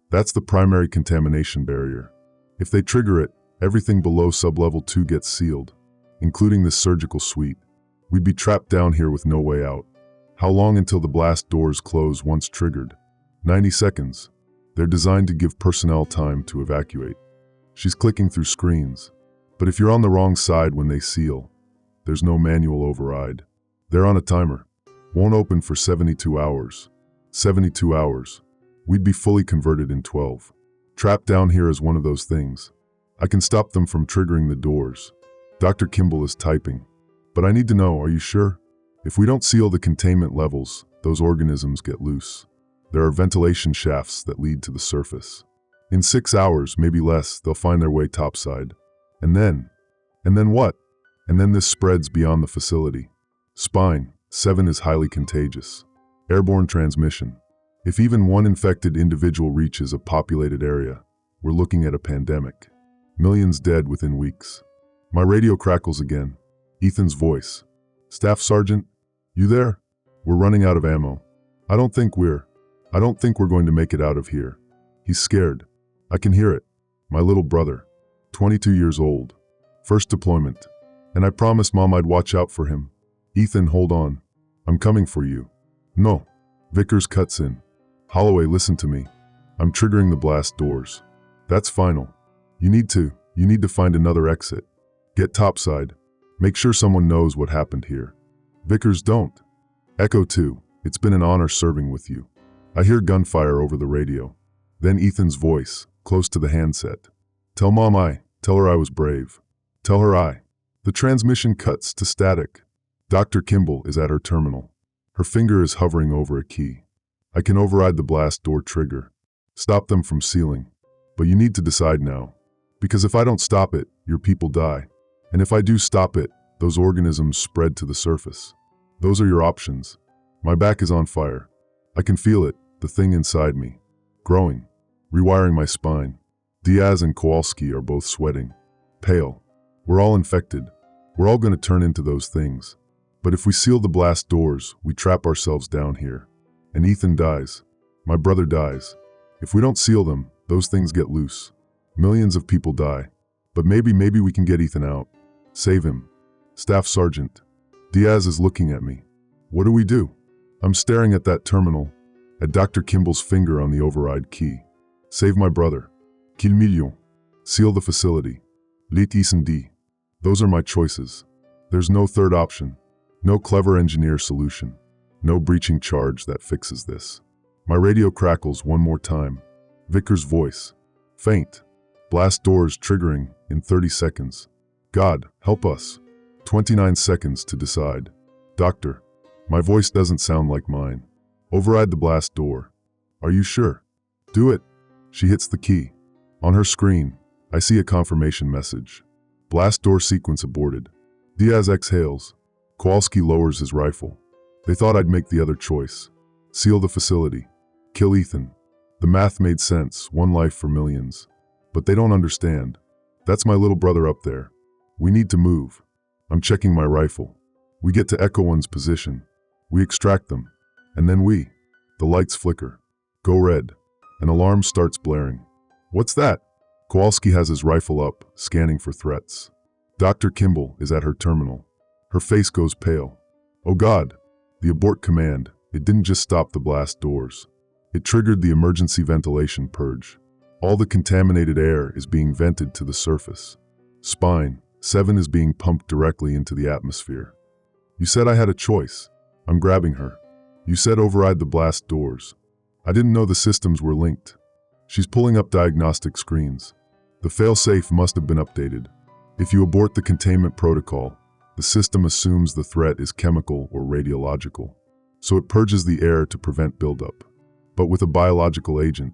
That's the primary contamination barrier. If they trigger it, everything below sublevel 2 gets sealed, including this surgical suite. We'd be trapped down here with no way out. How long until the blast doors close once triggered? 90 seconds. They're designed to give personnel time to evacuate. She's clicking through screens. But if you're on the wrong side when they seal, there's no manual override. They're on a timer. Won't open for 72 hours. 72 hours. We'd be fully converted in 12. Trapped down here is one of those things. I can stop them from triggering the doors. Dr. Kimball is typing. But I need to know, are you sure? If we don't seal the containment levels, those organisms get loose. There are ventilation shafts that lead to the surface. In 6 hours, maybe less, they'll find their way topside. And then what? And then this spreads beyond the facility. Spine 7 is highly contagious. Airborne transmission. If even one infected individual reaches a populated area, we're looking at a pandemic. Millions dead within weeks. My radio crackles again. Ethan's voice. Staff Sergeant, you there? We're running out of ammo. I don't think we're going to make it out of here. He's scared. I can hear it. My little brother. 22 years old. First deployment. And I promised Mom I'd watch out for him. Ethan, hold on. I'm coming for you. No. Vickers cuts in. Holloway, listen to me. I'm triggering the blast doors. That's final. You need to find another exit. Get topside. Make sure someone knows what happened here. Vickers, don't. Echo 2, it's been an honor serving with you. I hear gunfire over the radio. Then Ethan's voice, close to the handset. Tell her I was brave. Tell her. The transmission cuts to static. Dr. Kimball is at her terminal. Her finger is hovering over a key. I can override the blast door trigger. Stop them from sealing. But you need to decide now. Because if I don't stop it, your people die. And if I do stop it, those organisms spread to the surface. Those are your options. My back is on fire. I can feel it, the thing inside me. Growing. Rewiring my spine. Diaz and Kowalski are both sweating. Pale. We're all infected. We're all going to turn into those things. But if we seal the blast doors, we trap ourselves down here. And Ethan dies. My brother dies. If we don't seal them, those things get loose. Millions of people die. But maybe we can get Ethan out. Save him. Staff Sergeant. Diaz is looking at me. What do we do? I'm staring at that terminal, at Dr. Kimball's finger on the override key. Save my brother. Kill million. Seal the facility. Let Ethan die. Those are my choices. There's no third option. No clever engineer solution. No breaching charge that fixes this. My radio crackles one more time. Vickers' voice. Faint. Blast doors triggering in 30 seconds. God, help us. 29 seconds to decide. Doctor. My voice doesn't sound like mine. Override the blast door. Are you sure? Do it. She hits the key. On her screen, I see a confirmation message. Blast door sequence aborted. Diaz exhales. Kowalski lowers his rifle. They thought I'd make the other choice. Seal the facility. Kill Ethan. The math made sense, one life for millions. But they don't understand. That's my little brother up there. We need to move. I'm checking my rifle. We get to Echo 1's position. We extract them. And then the lights flicker. Go red. An alarm starts blaring. What's that? Kowalski has his rifle up, scanning for threats. Dr. Kimball is at her terminal. Her face goes pale. Oh God. The abort command. It didn't just stop the blast doors. It triggered the emergency ventilation purge. All the contaminated air is being vented to the surface. Spine 7 is being pumped directly into the atmosphere. You said I had a choice. I'm grabbing her. You said override the blast doors. I didn't know the systems were linked. She's pulling up diagnostic screens. The failsafe must have been updated. If you abort the containment protocol, the system assumes the threat is chemical or radiological. So it purges the air to prevent buildup. But with a biological agent,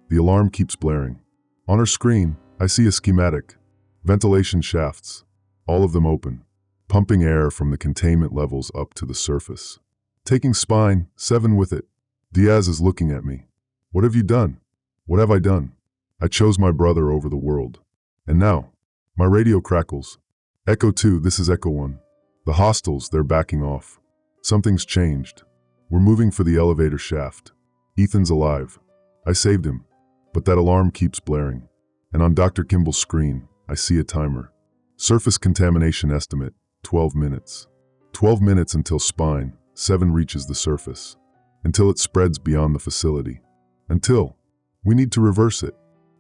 the alarm keeps blaring. On her screen, I see a schematic. Ventilation shafts, all of them open, pumping air from the containment levels up to the surface. Taking spine, 7 with it. Diaz is looking at me. What have you done? What have I done? I chose my brother over the world. And now, my radio crackles. Echo 2, this is Echo 1. The hostiles, they're backing off. Something's changed. We're moving for the elevator shaft. Ethan's alive. I saved him. But that alarm keeps blaring. And on Dr. Kimball's screen, I see a timer. Surface contamination estimate, 12 minutes. 12 minutes until spine, 7 reaches the surface. Until it spreads beyond the facility. Until we need to reverse it.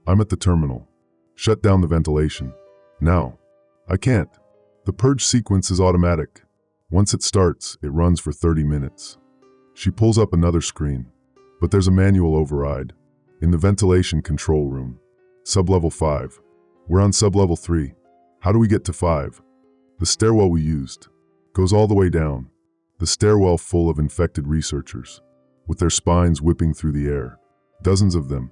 I'm at the terminal. Shut down the ventilation. Now. I can't. The purge sequence is automatic. Once it starts, it runs for 30 minutes. She pulls up another screen. But there's a manual override. In the ventilation control room. Sublevel 5. We're on sublevel 3. How do we get to 5? The stairwell we used goes all the way down. The stairwell full of infected researchers, with their spines whipping through the air. Dozens of them.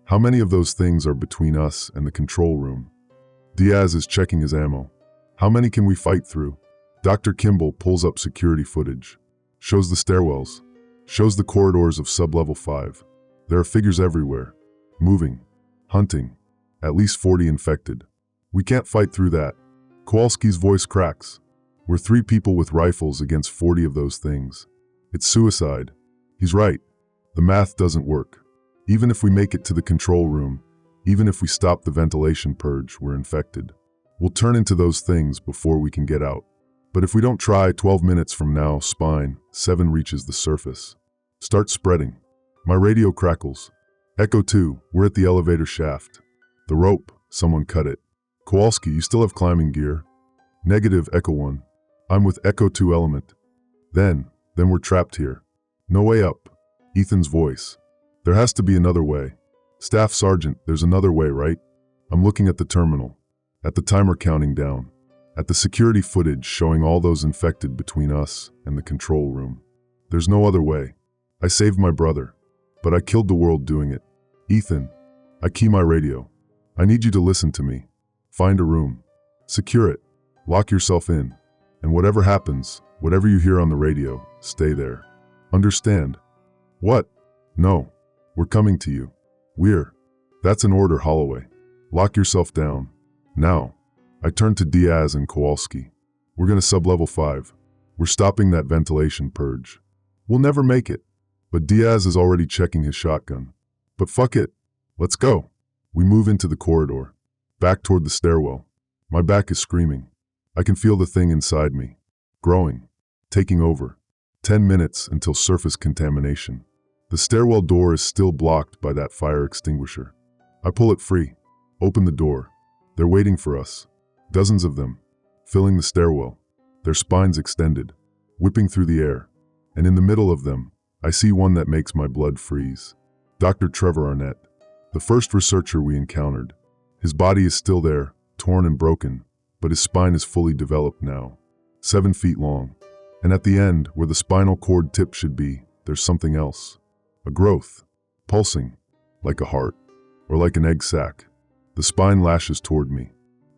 How many of those things are between us and the control room? Diaz is checking his ammo. How many can we fight through? Dr. Kimball pulls up security footage. Shows the stairwells. Shows the corridors of sublevel 5. There are figures everywhere. Moving. Hunting. At least 40 infected. We can't fight through that. Kowalski's voice cracks. We're 3 people with rifles against 40 of those things. It's suicide. He's right. The math doesn't work. Even if we make it to the control room, even if we stop the ventilation purge, we're infected. We'll turn into those things before we can get out. But if we don't try, 12 minutes from now, spine, 7 reaches the surface. Start spreading. My radio crackles. Echo 2, we're at the elevator shaft. The rope, someone cut it. Kowalski, you still have climbing gear? Negative, Echo 1. I'm with Echo 2 element. Then we're trapped here. No way up. Ethan's voice. There has to be another way. Staff Sergeant, there's another way, right? I'm looking at the terminal. At the timer counting down. At the security footage showing all those infected between us and the control room. There's no other way. I saved my brother. But I killed the world doing it. Ethan, I key my radio. I need you to listen to me. Find a room. Secure it. Lock yourself in. And whatever happens, whatever you hear on the radio, stay there. Understand? What? No. We're coming to you. That's an order, Holloway. Lock yourself down. Now. I turn to Diaz and Kowalski. We're gonna sublevel 5. We're stopping that ventilation purge. We'll never make it. But Diaz is already checking his shotgun. But fuck it. Let's go. We move into the corridor. Back toward the stairwell. My back is screaming. I can feel the thing inside me. Growing. Taking over. 10 minutes until surface contamination. The stairwell door is still blocked by that fire extinguisher. I pull it free. Open the door. They're waiting for us. Dozens of them. Filling the stairwell. Their spines extended. Whipping through the air. And in the middle of them, I see one that makes my blood freeze. Dr. Trevor Arnett. The first researcher we encountered. His body is still there, torn and broken, but his spine is fully developed now. 7 feet long. And at the end, where the spinal cord tip should be, there's something else. A growth. Pulsing. Like a heart. Or like an egg sac. The spine lashes toward me.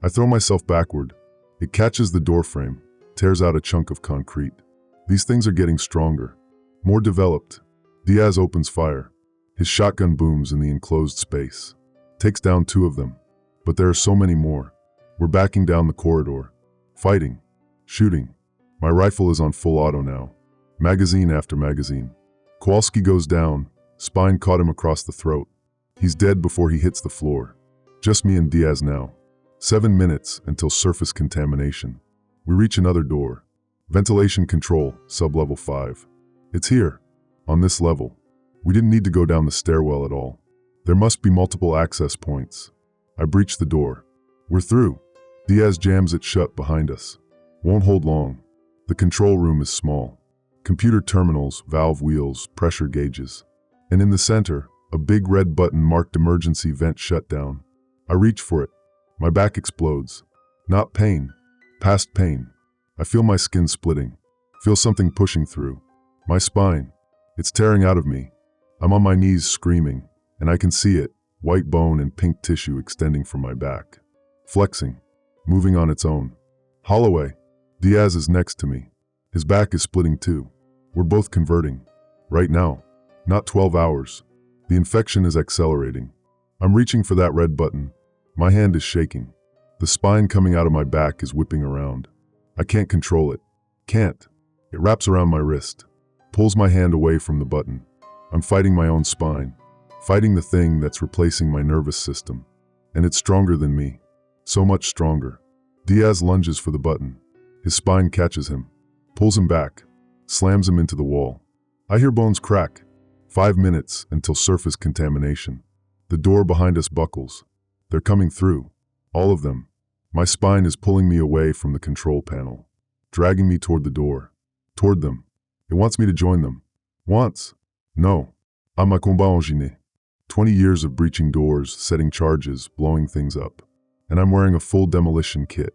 I throw myself backward. It catches the doorframe, tears out a chunk of concrete. These things are getting stronger. More developed. Diaz opens fire. His shotgun booms in the enclosed space. Takes down 2 of them. But there are so many more. We're backing down the corridor. Fighting. Shooting. My rifle is on full auto now. Magazine after magazine. Kowalski goes down. Spine caught him across the throat. He's dead before he hits the floor. Just me and Diaz now. 7 minutes until surface contamination. We reach another door. Ventilation control, sublevel 5. It's here. On this level. We didn't need to go down the stairwell at all. There must be multiple access points. I breach the door. We're through. Diaz jams it shut behind us. Won't hold long. The control room is small. Computer terminals, valve wheels, pressure gauges. And in the center, a big red button marked emergency vent shutdown. I reach for it. My back explodes. Not pain. Past pain. I feel my skin splitting. Feel something pushing through. My spine. It's tearing out of me. I'm on my knees screaming, and I can see it, white bone and pink tissue extending from my back. Flexing. moving on its own. Holloway. Diaz is next to me. His back is splitting too. We're both converting. Right now. Not 12 hours. The infection is accelerating. I'm reaching for that red button. My hand is shaking. The spine coming out of my back is whipping around. I can't control it. Can't. It wraps around my wrist. Pulls my hand away from the button. I'm fighting my own spine. Fighting the thing that's replacing my nervous system. And it's stronger than me. So much stronger. Diaz lunges for the button. His spine catches him. Pulls him back. Slams him into the wall. I hear bones crack. 5 minutes until surface contamination. The door behind us buckles. They're coming through. All of them. My spine is pulling me away from the control panel. Dragging me toward the door. Toward them. It wants me to join them. Wants. No. I'm a combat engineer. 20 years of breaching doors, setting charges, blowing things up. And I'm wearing a full demolition kit.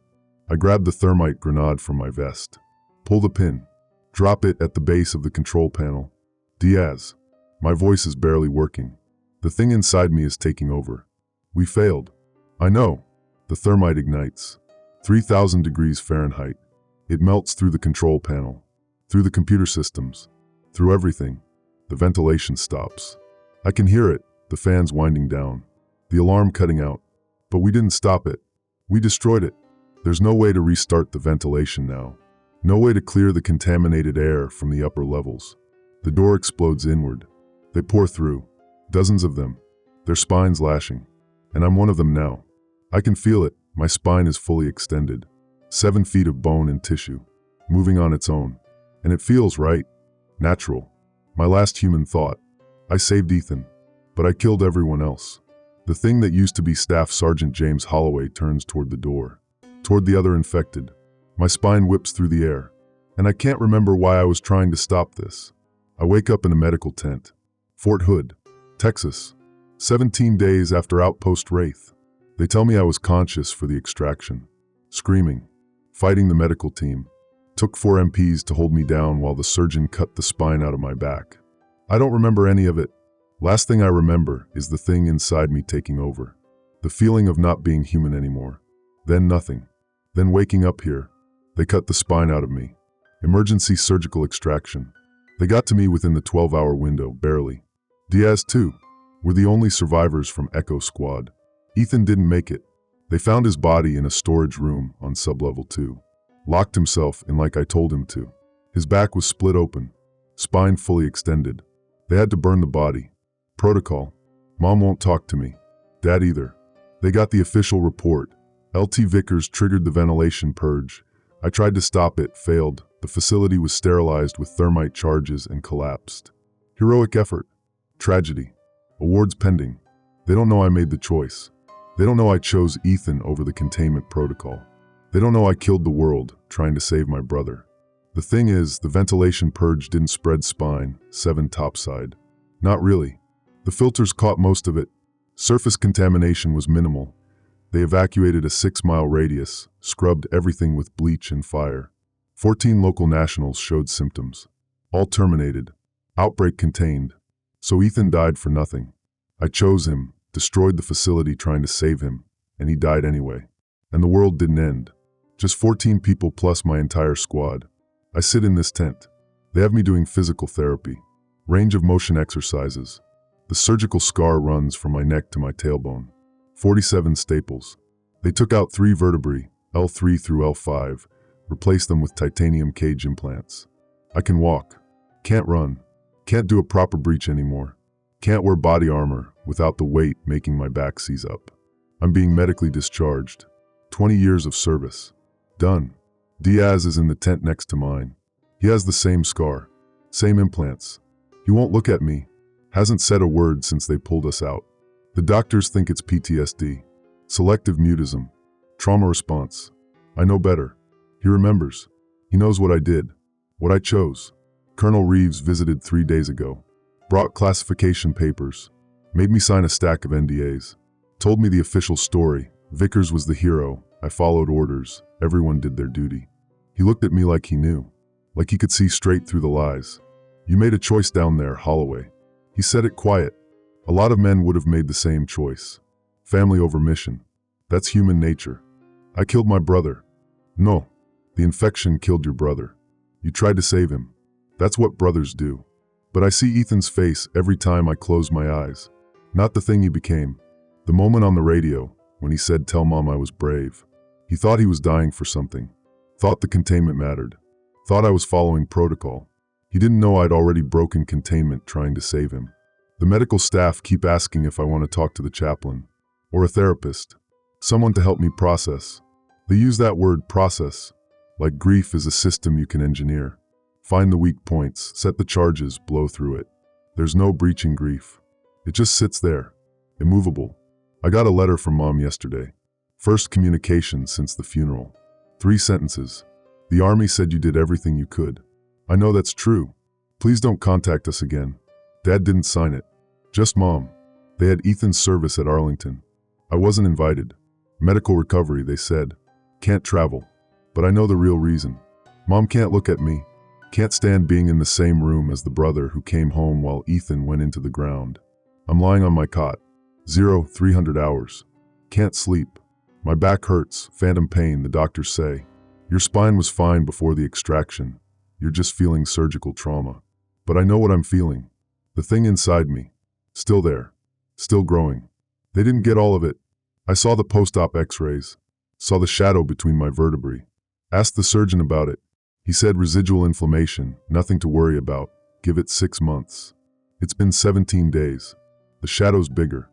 I grab the thermite grenade from my vest. Pull the pin. Drop it at the base of the control panel. Diaz. My voice is barely working. The thing inside me is taking over. We failed. I know. The thermite ignites. 3,000 degrees Fahrenheit. It melts through the control panel. Through the computer systems. Through everything. The ventilation stops. I can hear it, the fans winding down. The alarm cutting out. But we didn't stop it. We destroyed it. There's no way to restart the ventilation now. No way to clear the contaminated air from the upper levels. The door explodes inward. They pour through. Dozens of them. Their spines lashing. And I'm one of them now. I can feel it. My spine is fully extended. 7 feet of bone and tissue. Moving on its own. And it feels right. Natural. My last human thought. I saved Ethan. But I killed everyone else. The thing that used to be Staff Sergeant James Holloway turns toward the door. Toward the other infected. My spine whips through the air. And I can't remember why I was trying to stop this. I wake up in a medical tent. Fort Hood, Texas. 17 days after Outpost Wraith. They tell me I was conscious for the extraction. Screaming. Fighting the medical team. Took 4 MPs to hold me down while the surgeon cut the spine out of my back. I don't remember any of it. Last thing I remember is the thing inside me taking over. The feeling of not being human anymore. Then nothing. Then waking up here. They cut the spine out of me. Emergency surgical extraction. They got to me within the 12-hour window, barely. Diaz too. We're the only survivors from Echo Squad. Ethan didn't make it. They found his body in a storage room on sublevel 2. Locked himself in like I told him to. His back was split open. Spine fully extended. They had to burn the body. Protocol. Mom won't talk to me. Dad either. They got the official report. LT Vickers triggered the ventilation purge. I tried to stop it, failed. The facility was sterilized with thermite charges and collapsed. Heroic effort. Tragedy. Awards pending. They don't know I made the choice. They don't know I chose Ethan over the containment protocol. They don't know I killed the world, trying to save my brother. The thing is, the ventilation purge didn't spread spine, 7 topside. Not really. The filters caught most of it. Surface contamination was minimal. They evacuated a 6-mile radius, scrubbed everything with bleach and fire. 14 local nationals showed symptoms. All terminated. Outbreak contained. So Ethan died for nothing. I chose him, destroyed the facility trying to save him, and he died anyway. And the world didn't end. Just 14 people plus my entire squad. I sit in this tent. They have me doing physical therapy. Range of motion exercises. The surgical scar runs from my neck to my tailbone. 47 staples. They took out 3 vertebrae, L3 through L5, replaced them with titanium cage implants. I can walk. Can't run. Can't do a proper breach anymore. Can't wear body armor without the weight making my back seize up. I'm being medically discharged. 20 years of service. Done. Diaz is in the tent next to mine. He has the same scar. Same implants. He won't look at me. Hasn't said a word since they pulled us out. The doctors think it's PTSD. Selective mutism. Trauma response. I know better. He remembers. He knows what I did. What I chose. Colonel Reeves visited 3 days ago. Brought classification papers. Made me sign a stack of NDAs. Told me the official story. Vickers was the hero. I followed orders. Everyone did their duty. He looked at me like he knew. Like he could see straight through the lies. You made a choice down there, Holloway. He said it quiet. A lot of men would have made the same choice. Family over mission. That's human nature. I killed my brother. No, the infection killed your brother. You tried to save him. That's what brothers do. But I see Ethan's face every time I close my eyes. Not the thing he became. The moment on the radio, when he said, "Tell Mom I was brave." He thought he was dying for something. Thought the containment mattered. Thought I was following protocol. He didn't know I'd already broken containment trying to save him. The medical staff keep asking if I want to talk to the chaplain. Or a therapist. Someone to help me process. They use that word, process. Like grief is a system you can engineer. Find the weak points, set the charges, blow through it. There's no breaching grief. It just sits there, immovable. I got a letter from Mom yesterday. First communication since the funeral. 3 sentences. The army said you did everything you could. I know that's true. Please don't contact us again. Dad didn't sign it. Just Mom. They had Ethan's service at Arlington. I wasn't invited. Medical recovery, they said. Can't travel. But I know the real reason. Mom can't look at me. Can't stand being in the same room as the brother who came home while Ethan went into the ground. I'm lying on my cot. 300 hours. Can't sleep. My back hurts, phantom pain, the doctors say. Your spine was fine before the extraction. You're just feeling surgical trauma. But I know what I'm feeling. The thing inside me. Still there. Still growing. They didn't get all of it. I saw the post-op x-rays. Saw the shadow between my vertebrae. Asked the surgeon about it. He said residual inflammation, nothing to worry about. Give it 6 months. It's been 17 days. The shadow's bigger.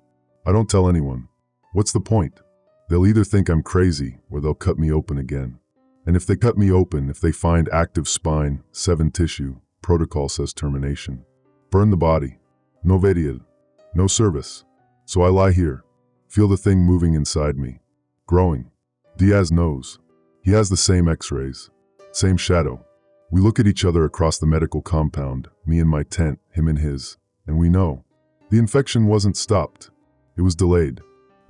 I don't tell anyone. What's the point? They'll either think I'm crazy or they'll cut me open again. And if they cut me open, if they find active spine, 7 tissue, protocol says termination. Burn the body. No veriel. No service. So I lie here. Feel the thing moving inside me. Growing. Diaz knows. He has the same x-rays. Same shadow. We look at each other across the medical compound, me in my tent, him in his, and we know. The infection wasn't stopped. It was delayed.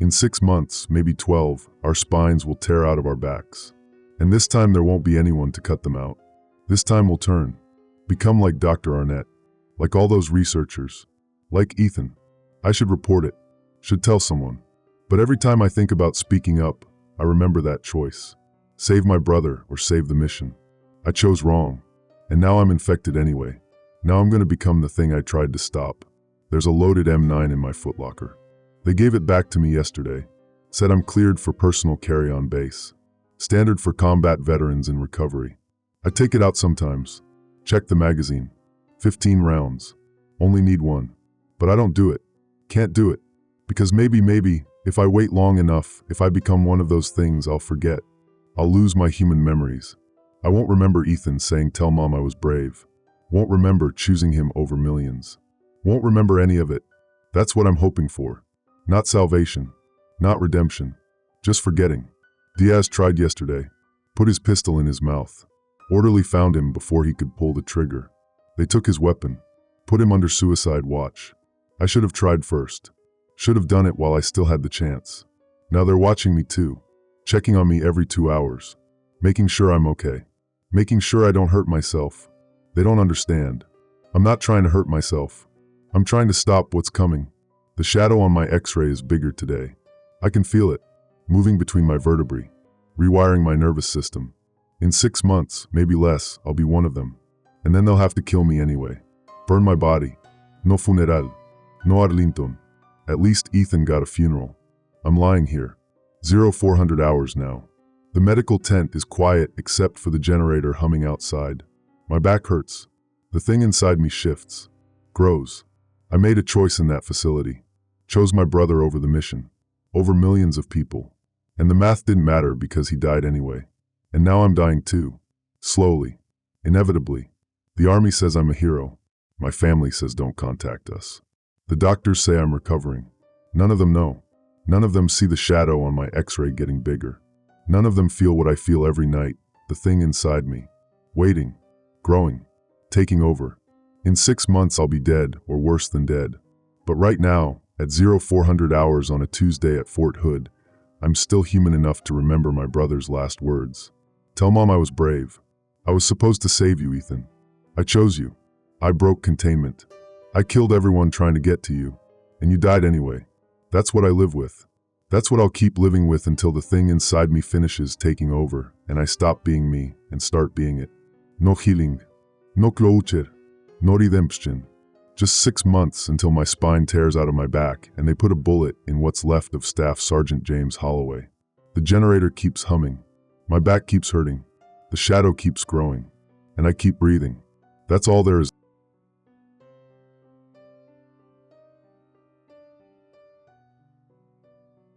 In 6 months, maybe 12, our spines will tear out of our backs. And this time there won't be anyone to cut them out. This time we'll turn. Become like Dr. Arnett. Like all those researchers. Like Ethan. I should report it. Should tell someone. But every time I think about speaking up, I remember that choice. Save my brother or save the mission. I chose wrong. And now I'm infected anyway. Now I'm going to become the thing I tried to stop. There's a loaded M9 in my footlocker. They gave it back to me yesterday. Said I'm cleared for personal carry on base. Standard for combat veterans in recovery. I take it out sometimes. Check the magazine. 15 rounds. Only need 1. But I don't do it. Can't do it. Because maybe, if I wait long enough, if I become one of those things, I'll forget. I'll lose my human memories. I won't remember Ethan saying, "Tell Mom I was brave." Won't remember choosing him over millions. Won't remember any of it. That's what I'm hoping for. Not salvation. Not redemption. Just forgetting. Diaz tried yesterday. Put his pistol in his mouth. Orderly found him before he could pull the trigger. They took his weapon. Put him under suicide watch. I should have tried first. Should have done it while I still had the chance. Now they're watching me too. Checking on me every 2 hours. Making sure I'm okay. Making sure I don't hurt myself. They don't understand. I'm not trying to hurt myself. I'm trying to stop what's coming. The shadow on my x-ray is bigger today. I can feel it. Moving between my vertebrae. Rewiring my nervous system. In 6 months, maybe less, I'll be one of them. And then they'll have to kill me anyway. Burn my body. No funeral. No Arlington. At least Ethan got a funeral. I'm lying here. 400 hours now. The medical tent is quiet except for the generator humming outside. My back hurts. The thing inside me shifts. Grows. I made a choice in that facility. Chose my brother over the mission. Over millions of people. And the math didn't matter because he died anyway. And now I'm dying too. Slowly. Inevitably. The army says I'm a hero. My family says don't contact us. The doctors say I'm recovering. None of them know. None of them see the shadow on my x-ray getting bigger. None of them feel what I feel every night, the thing inside me. Waiting. Growing. Taking over. In 6 months I'll be dead, or worse than dead. But right now, at 400 hours on a Tuesday at Fort Hood, I'm still human enough to remember my brother's last words. Tell Mom I was brave. I was supposed to save you, Ethan. I chose you. I broke containment. I killed everyone trying to get to you. And you died anyway. That's what I live with. That's what I'll keep living with until the thing inside me finishes taking over and I stop being me and start being it. No healing, no closure, no redemption. Just 6 months until my spine tears out of my back and they put a bullet in what's left of Staff Sergeant James Holloway. The generator keeps humming. My back keeps hurting. The shadow keeps growing. And I keep breathing. That's all there is.